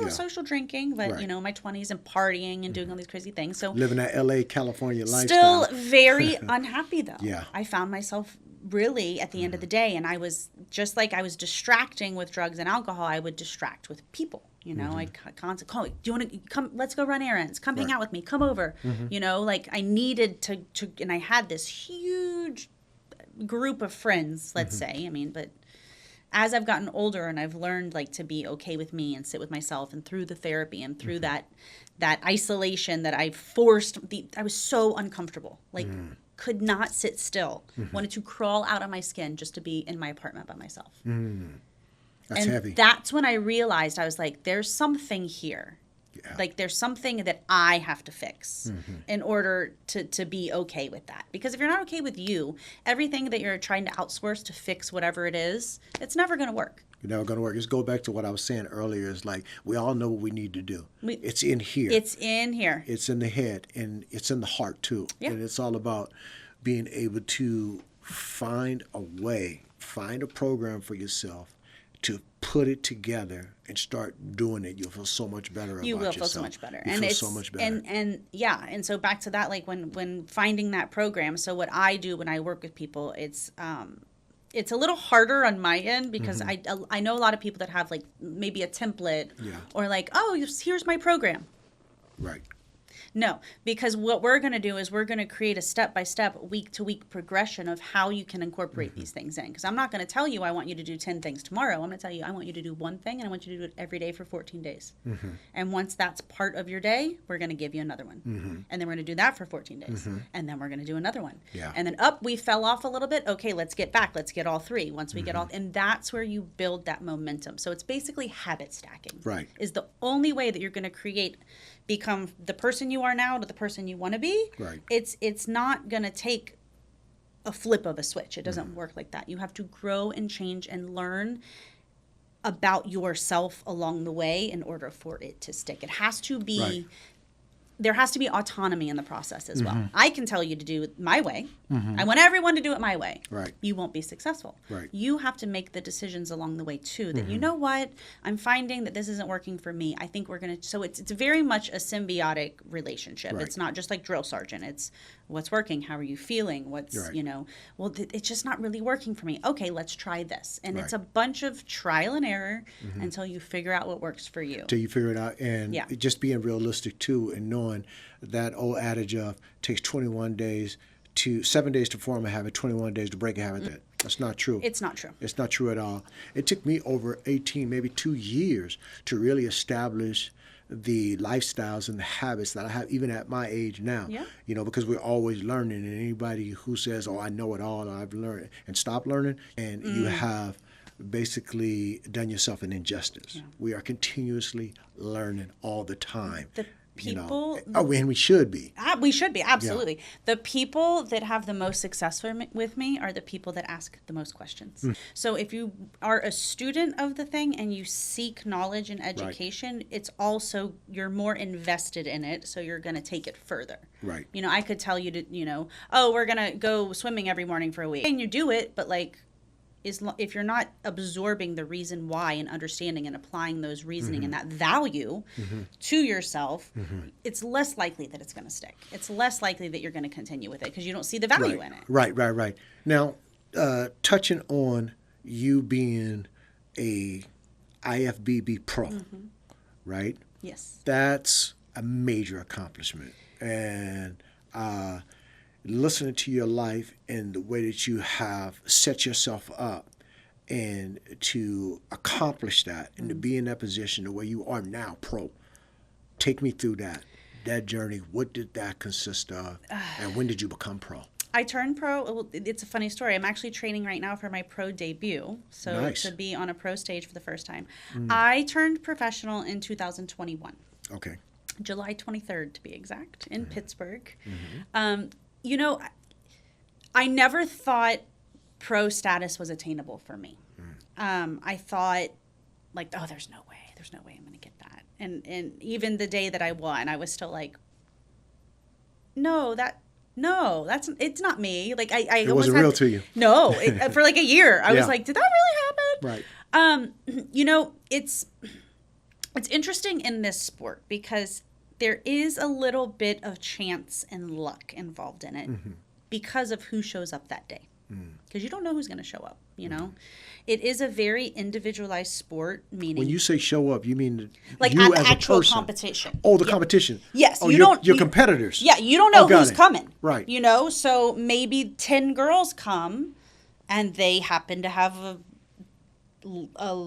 social drinking, but in my 20s and partying and doing all these crazy things. So living that LA, California lifestyle. Still very unhappy though. Yeah. I found myself really at the end of the day, and I was just like I was distracting with drugs and alcohol, I would distract with people. I constantly call, do you want to come, let's go run errands, come hang out with me, come over. Like I needed to, and I had this huge group of friends, let's say. I mean, but as I've gotten older and I've learned like to be okay with me and sit with myself, and through the therapy and through that isolation that I forced, I was so uncomfortable, like could not sit still, wanted to crawl out of my skin just to be in my apartment by myself. That's heavy. That's when I realized, I was like, there's something here. Yeah. Like there's something that I have to fix in order to be okay with that. Because if you're not okay with you, everything that you're trying to outsource to fix whatever it is, it's never going to work. It's never going to work. Just go back to what I was saying earlier. It's like we all know what we need to do. It's in here. It's in here. It's in the head, and it's in the heart too. Yeah. And it's all about being able to find a way, find a program for yourself, to put it together and start doing it. You'll feel so much better about yourself. You will feel so much better. You feel so much better. And so back to that, like when finding that program. So what I do when I work with people, it's a little harder on my end because I know a lot of people that have like maybe a template or like, oh, here's my program. Right. No, because what we're going to do is we're going to create a step-by-step, week-to-week progression of how you can incorporate these things in. Because I'm not going to tell you I want you to do 10 things tomorrow. I'm going to tell you I want you to do one thing, and I want you to do it every day for 14 days. And once that's part of your day, we're going to give you another one. And then we're going to do that for 14 days. And then we're going to do another one. Yeah. And then we fell off a little bit. Okay, let's get back. Let's get all three. Once we get all, and that's where you build that momentum. So it's basically habit stacking. Right. Is the only way that you're going to become the person you are now to the person you want to be. Right. It's not going to take a flip of a switch. It doesn't work like that. You have to grow and change and learn about yourself along the way in order for it to stick. It has to be there has to be autonomy in the process as well. I can tell you to do it my way. I want everyone to do it my way. Right. You won't be successful. Right. You have to make the decisions along the way too. That you know what, I'm finding that this isn't working for me. I think we're gonna. So it's very much a symbiotic relationship. Right. It's not just like drill sergeant. It's what's working. How are you feeling? What's it's just not really working for me. Okay, let's try this. And it's a bunch of trial and error until you figure out what works for you. Till you figure it out, and just being realistic too, and knowing that old adage of takes 7 days to form a habit, 21 days to break a habit. That's not true. It's not true. It's not true at all. It took me over 18, maybe 2 years to really establish the lifestyles and the habits that I have even at my age now. Yeah. Because we're always learning, and anybody who says, oh, I know it all, I've learned, and stop learning, and you have basically done yourself an injustice. Yeah. We are continuously learning all the time. People, and we should be. We should be, absolutely. Yeah. The people that have the most success with me are the people that ask the most questions. So if you are a student of the thing and you seek knowledge and education, it's also, you're more invested in it, so you're going to take it further. Right. I could tell you to, oh, we're going to go swimming every morning for a week. And you do it, but if you're not absorbing the reason why and understanding and applying those reasoning and that value to yourself, it's less likely that it's going to stick. It's less likely that you're going to continue with it because you don't see the value in it. Right. Now, touching on you being a IFBB Pro, right? Yes. That's a major accomplishment. and listening to your life and the way that you have set yourself up and to accomplish that and to be in that position the way you are now, pro. Take me through that journey. What did that consist of, and when did you become pro? I turned pro. Well, it's a funny story. I'm actually training right now for my pro debut, so Nice. to be on a pro stage for the first time. I turned professional in 2021. Okay. July 23rd, to be exact, in Pittsburgh. Mm-hmm. I never thought pro status was attainable for me. I thought, like, oh, there's no way I'm going to get that. And even the day that I won, I was still like, it's not me. Like, It wasn't real to you. No, for like a year, I was like, did that really happen? Right. It's interesting in this sport because there is a little bit of chance and luck involved in it because of who shows up that day. Because you don't know who's going to show up, you know? It is a very individualized sport, meaning... When you say show up, you mean like you at as actual a person. competition. Oh, the competition. Yes. Oh, your competitors. Yeah, you don't know got who's it. coming. Right. You know, so maybe 10 girls come and they happen to have a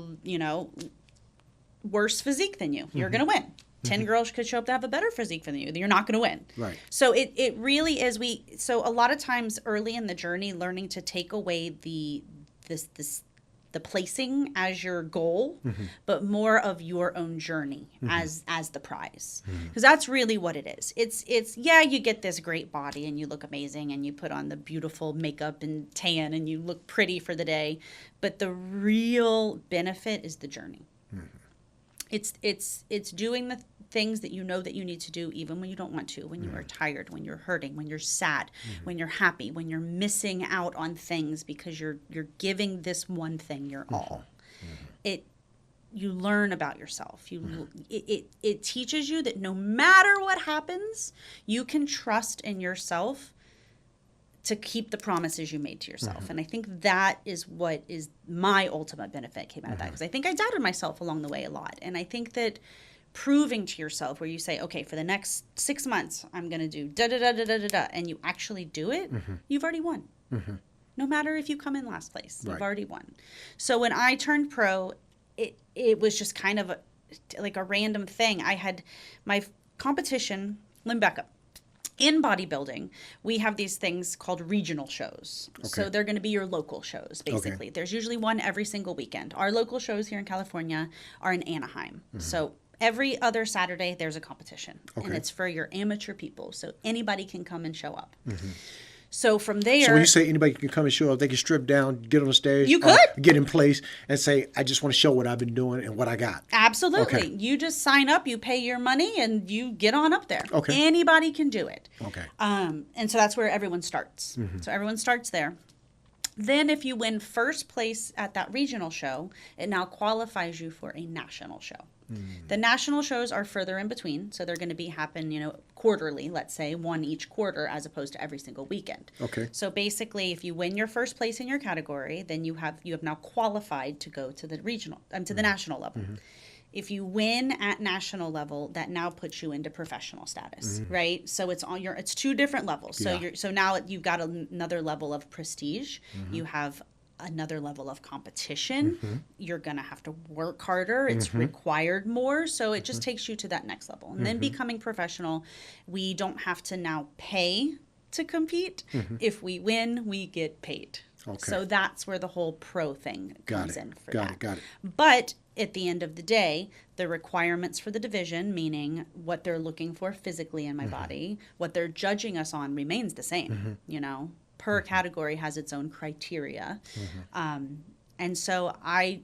worse physique than you. You're going to win. 10 girls could show up to have a better physique than you. You're not going to win. Right. So it really is. So a lot of times early in the journey, learning to take away the placing as your goal, but more of your own journey as the prize. Because that's really what it is. It's you get this great body and you look amazing and you put on the beautiful makeup and tan and you look pretty for the day, but the real benefit is the journey. It's doing the things that you know that you need to do even when you don't want to, when you are tired, when you're hurting, when you're sad, when you're happy, when you're missing out on things because you're giving this one thing your all. You learn about yourself. It teaches you that no matter what happens, you can trust in yourself to keep the promises you made to yourself. And I think that is what is my ultimate benefit came out of that. Because I think I doubted myself along the way a lot. And I think that proving to yourself where you say, okay, for the next 6 months, I'm going to do da-da-da-da-da-da, and you actually do it, you've already won. No matter if you come in last place, you've already won. So when I turned pro, it was just kind of like a random thing. I had my competition, let me back up. In bodybuilding, we have these things called regional shows. Okay. So they're going to be your local shows, basically. Okay. There's usually one every single weekend. Our local shows here in California are in Anaheim. So every other Saturday, there's a competition. Okay. And it's for your amateur people. So anybody can come and show up. So from there... So when you say anybody can come and show up, they can strip down, get on the stage. You could. Get in place and say, I just want to show what I've been doing and what I got. Absolutely. Okay. You just sign up, you pay your money, and you get on up there. Okay. Anybody can do it. Okay. And so that's where everyone starts. So everyone starts there. Then if you win first place at that regional show, it now qualifies you for a national show. The national shows are further in between, so they're going to happen, quarterly, let's say, one each quarter as opposed to every single weekend. Okay. So basically, if you win your first place in your category, then you have now qualified to go to the regional, to the national level. If you win at national level, that now puts you into professional status, right? So it's two different levels. So so now you've got another level of prestige. You have another level of competition. You're going to have to work harder. It's required more. So it just takes you to that next level. And then becoming professional, we don't have to now pay to compete. If we win, we get paid. Okay. So that's where the whole pro thing comes in for that. Got it. But at the end of the day, the requirements for the division, meaning what they're looking for physically in my body, what they're judging us on remains the same, Per category has its own criteria. And so I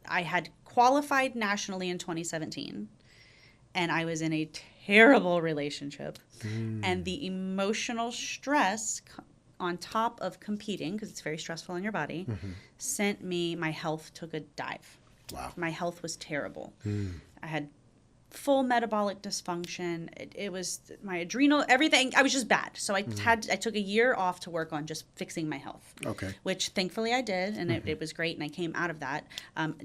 had qualified nationally in 2017, and I was in a terrible relationship. And the emotional stress on top of competing, because it's very stressful on your body, my health took a dive. Wow. My health was terrible. I had full metabolic dysfunction. It was my adrenal, everything. I was just bad. So I took a year off to work on just fixing my health. Okay. Which thankfully I did, and it was great, and I came out of that.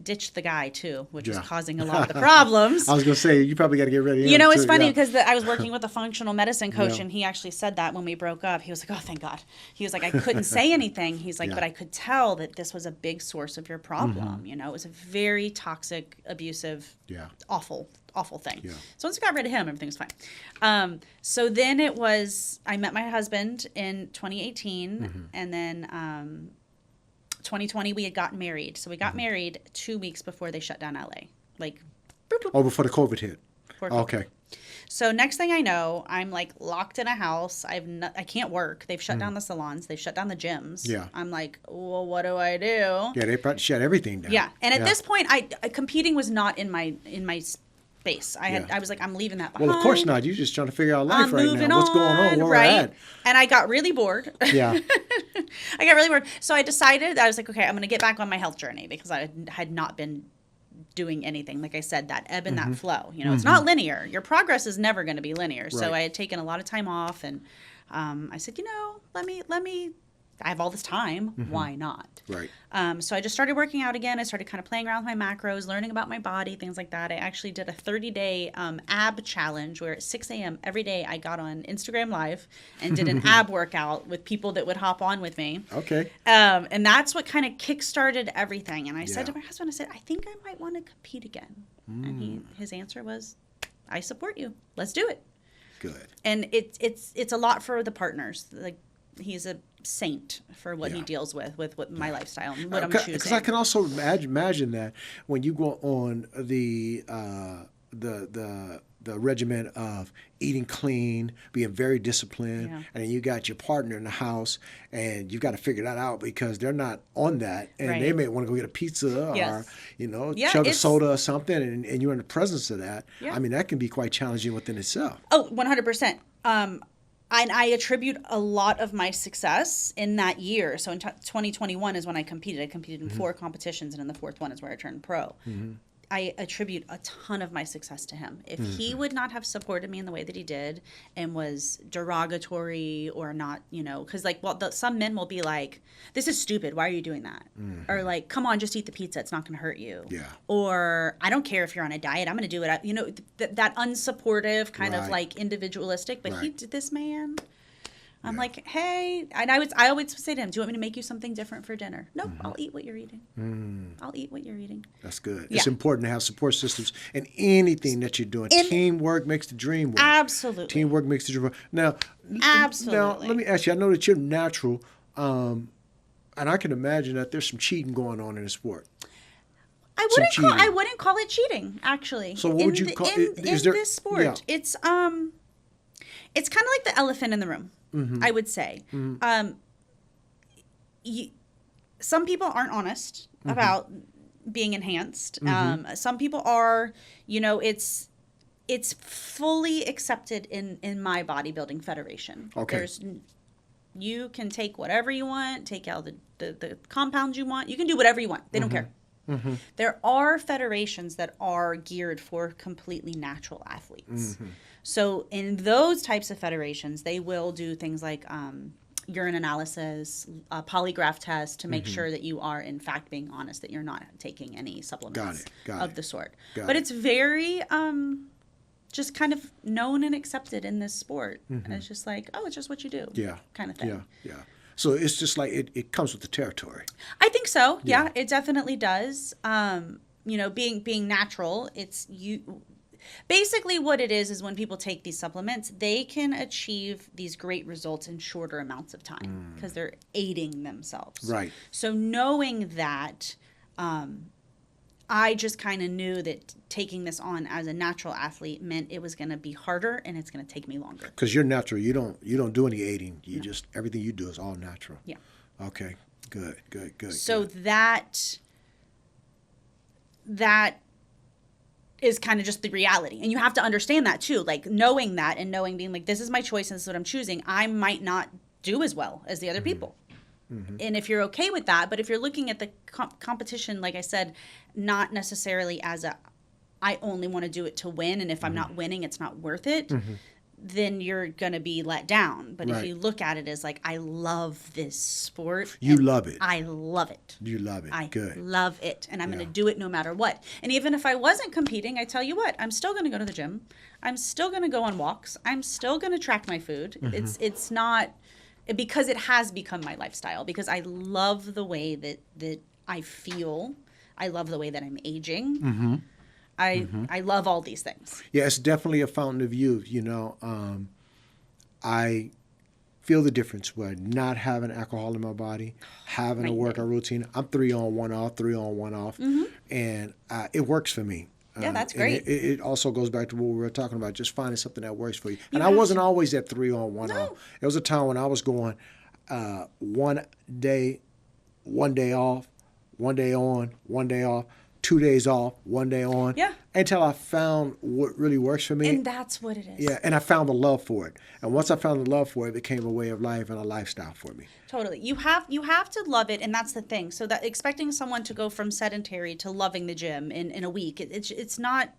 Ditched the guy too, which was causing a lot of the problems. I was going to say, you probably got to get ready. You know, it's funny because I was working with a functional medicine coach, and he actually said that when we broke up. He was like, "Oh, thank God." He was like, "I couldn't say anything." He's like, "But I could tell that this was a big source of your problem." You know, it was a very toxic, abusive, awful thing. Yeah. So once I got rid of him, everything was fine. So then I met my husband in 2018, and then 2020 we had gotten married. So we got married 2 weeks before they shut down LA. Like, boop, boop. Oh, before the COVID hit. Okay. So next thing I know, I'm like locked in a house. I can't work. They've shut down the salons. They've shut down the gyms. Yeah. I'm like, well, what do I do? Yeah, they probably shut everything down. Yeah, and at this point, competing was not in my space. I was like, I'm leaving that behind. Well, of course not. You're just trying to figure out life right now. What's going on? Where we're at. And I got really bored. Yeah. I got really bored. So I decided, I was like, okay, I'm going to get back on my health journey because I had not been doing anything. Like I said, that ebb and that flow. You know, it's not linear. Your progress is never going to be linear. Right. So I had taken a lot of time off, and I said, let me. I have all this time. Why not? Right. So I just started working out again. I started kind of playing around with my macros, learning about my body, things like that. I actually did a 30-day ab challenge where at 6 a.m. every day I got on Instagram Live and did an ab workout with people that would hop on with me. Okay. And that's what kind of kickstarted everything. And I said to my husband, I said, I think I might want to compete again. And his answer was, I support you. Let's do it. Good. And it's a lot for the partners. Like, he's a saint for what he deals with what my lifestyle and what I'm choosing. Because I can also imagine that when you go on the regimen of eating clean, being very disciplined, and then you got your partner in the house, and you've got to figure that out because they're not on that, and they may want to go get a pizza or chug a soda or something, and you're in the presence of that. I mean, that can be quite challenging within itself. Oh, 100%. And I attribute a lot of my success in that year. So in 2021 is when I competed. I competed in 4 competitions, and in the 4th one is where I turned pro. I attribute a ton of my success to him. If he would not have supported me in the way that he did and was derogatory or not, because some men will be like, this is stupid. Why are you doing that? Or like, come on, just eat the pizza. It's not going to hurt you. Yeah. Or I don't care if you're on a diet. I'm going to do it. That unsupportive kind of like individualistic. But this man. I'm like, hey, and I always say to him, do you want me to make you something different for dinner? Nope, I'll eat what you're eating. I'll eat what you're eating. That's good. Yeah. It's important to have support systems in anything that you're doing. Teamwork makes the dream work. Absolutely. Teamwork makes the dream work. Now, let me ask you, I know that you're natural, and I can imagine that there's some cheating going on in the sport. I wouldn't call it cheating, actually. So what would you call it? In this sport, it's kind of like the elephant in the room. I would say. Some people aren't honest about being enhanced. Some people are, it's fully accepted in my bodybuilding federation. Okay. You can take whatever you want, take out the compounds you want. You can do whatever you want. They don't care. There are federations that are geared for completely natural athletes. So in those types of federations, they will do things like urine analysis, a polygraph test to make sure that you are, in fact, being honest, that you're not taking any supplements of the sort. But it's very just kind of known and accepted in this sport. And it's just like, oh, it's just what you do kind of thing. Yeah. So it's just like it comes with the territory. I think so. Yeah, it definitely does. Being natural, it's you. Basically, what it is when people take these supplements, they can achieve these great results in shorter amounts of time because they're aiding themselves. Right. So knowing that, I just kind of knew that taking this on as a natural athlete meant it was going to be harder and it's going to take me longer. Because you're natural. You don't do any aiding. You just everything you do is all natural. Yeah. Okay. Good. So that is kind of just the reality. And you have to understand that too. Like knowing that and being like, this is my choice and this is what I'm choosing. I might not do as well as the other people. And if you're okay with that, but if you're looking at the competition, like I said, not necessarily as I only want to do it to win, and if I'm not winning, it's not worth it, then you're going to be let down. But if you look at it as like, I love this sport. You love it. I love it. You love it. I love it. And I'm going to do it no matter what. And even if I wasn't competing, I tell you what, I'm still going to go to the gym. I'm still going to go on walks. I'm still going to track my food. It's not, because it has become my lifestyle, because I love the way that I feel. I love the way that I'm aging. I love all these things. Yeah, it's definitely a fountain of youth. You know, I feel the difference with not having alcohol in my body, having a workout routine. I'm 3 on, 1 off, 3 on, 1 off, and it works for me. Yeah, that's great. It also goes back to what we were talking about, just finding something that works for you. And I wasn't always at 3 on, 1 off. There was a time when I was going 1 day off, 1 day on, 1 day off, 2 days off, 1 day on. Yeah. Until I found what really works for me. And that's what it is. Yeah, and I found the love for it. And once I found the love for it, it became a way of life and a lifestyle for me. Totally. You have to love it, and that's the thing. So that expecting someone to go from sedentary to loving the gym in a week, it's not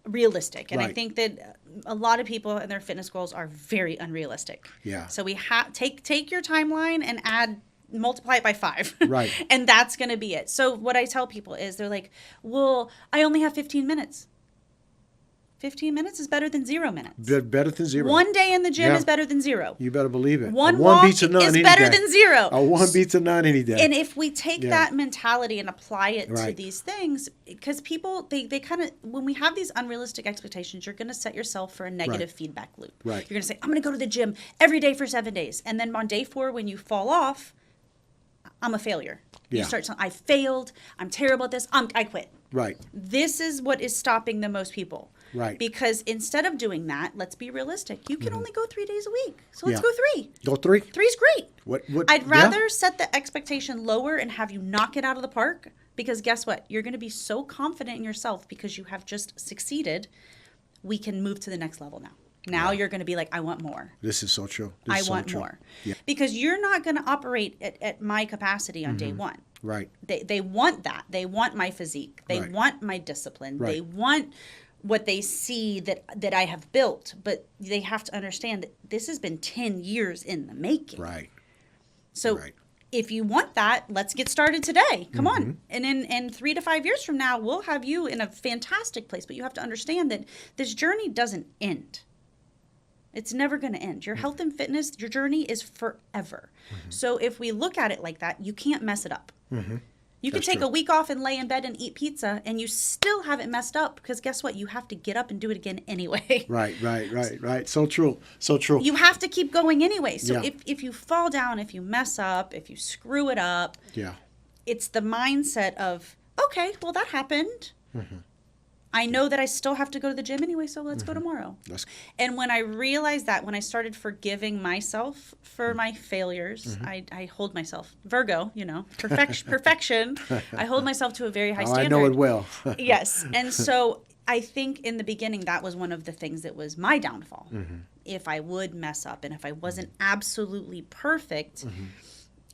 realistic. And I think that a lot of people and their fitness goals are very unrealistic. Yeah. So we have take your timeline and multiply it by 5. Right. And that's going to be it. So what I tell people is, they're like, well, I only have 15 minutes. 15 minutes is better than 0 minutes. Better than 0. 1 day in the gym is better than 0. You better believe it. One walk beats a none is any better day. than 0. A 1 beats a none any day. And if we take that mentality and apply it to these things, because people, they kind of, when we have these unrealistic expectations, you're going to set yourself for a negative feedback loop. Right. You're going to say, I'm going to go to the gym every day for 7 days. And then on day 4, when you fall off, I'm a failure. You start saying, I failed. I'm terrible at this. I quit. Right. This is what is stopping the most people. Right. Because instead of doing that, let's be realistic. You can only go 3 days a week. So let's go 3. Go 3? 3 is great. What, I'd rather set the expectation lower and have you knock it out of the park, because guess what? You're going to be so confident in yourself because you have just succeeded. We can move to the next level now. Now you're going to be like, I want more. This is so true. I want more. Yeah. Because you're not going to operate at my capacity on day 1. Right. They want that. They want my physique. They want my discipline. They want what they see that I have built. But they have to understand that this has been 10 years in the making. Right. So if you want that, let's get started today. Come on. And in 3 to 5 years from now, we'll have you in a fantastic place. But you have to understand that this journey doesn't end. It's never going to end. Your health and fitness, your journey is forever. So if we look at it like that, you can't mess it up. You can take a week off and lay in bed and eat pizza, and you still haven't messed up, because guess what? You have to get up and do it again anyway. Right. So true. So true. You have to keep going anyway. So if you fall down, if you mess up, if you screw it up, it's the mindset of, okay, well, that happened. I know that I still have to go to the gym anyway, so let's go tomorrow. And when I realized that, when I started forgiving myself for my failures, I hold myself, Virgo, perfection. I hold myself to a very high standard. I know it well. Yes. And so I think in the beginning, that was one of the things that was my downfall. If I would mess up and if I wasn't absolutely perfect,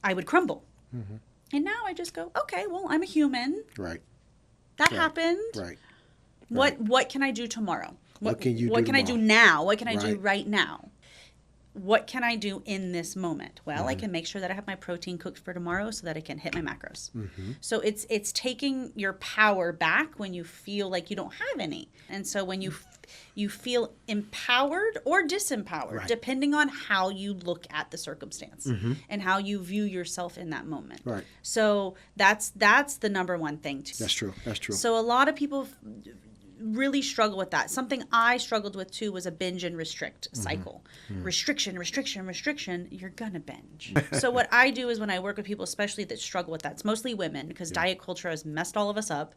I would crumble. And now I just go, okay, well, I'm a human. Right. That happened. Right. What can I do tomorrow? What can you do What can I do now? What can I do Right. right now? What can I do in this moment? Well, I can make sure that I have my protein cooked for tomorrow so that I can hit my macros. So it's taking your power back when you feel like you don't have any. And so when you feel empowered or disempowered, depending on how you look at the circumstance and how you view yourself in that moment. Right. So that's the number one thing. That's true. So a lot of people really struggle with that. Something I struggled with too was a binge and restrict cycle. Restriction, you're gonna binge. So what I do is when I work with people, especially that struggle with that, it's mostly women, because diet culture has messed all of us up.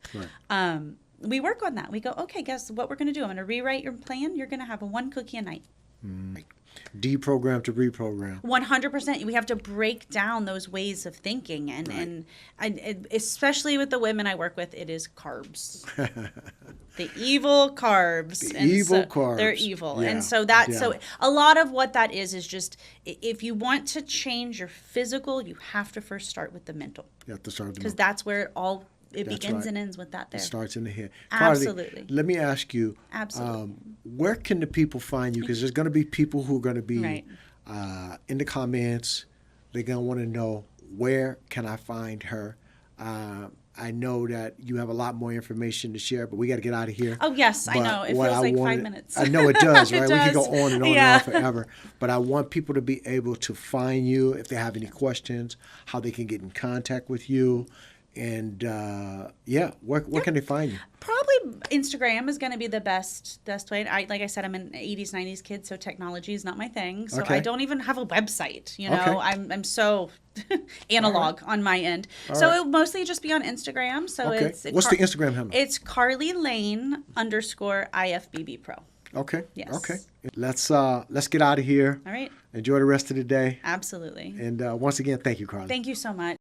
We work on that. We go, okay, guess what we're going to do? I'm going to rewrite your plan. You're going to have 1 cookie a night. Deprogram to reprogram. 100%. We have to break down those ways of thinking. And especially with the women I work with, it is carbs. The evil carbs. Carbs. They're evil. Yeah. And so so a lot of what that is just, if you want to change your physical, you have to first start with the mental. You have to start with the because that's where it all it begins and ends with that there. It starts in the head. Absolutely. Carlie, let me ask you, Absolutely. where can the people find you? Because there's going to be people who are going to be Right. In the comments. They're going to want to know, where can I find her? I know that you have a lot more information to share, but we got to get out of here. Oh, yes, I But know. It what feels I like wanted- 5 minutes. I know it does, It right? We could go does. on and on Yeah. and on forever. But I want people to be able to find you if they have any questions, how they can get in contact with you. And, where can they find you? Probably Instagram is going to be the best way. Like I said, I'm an 80s, 90s kid, so technology is not my thing. So Okay. I don't even have a website, you know. Okay. I'm so analog on my end. So right. it'll mostly just be on Instagram. So Okay. it's What's the Instagram handle? It's Carlie Lane _ IFBB Pro. Okay. Yes. Okay. Let's get out of here. All right. Enjoy the rest of the day. Absolutely. And once again, thank you, Carlie. Thank you so much.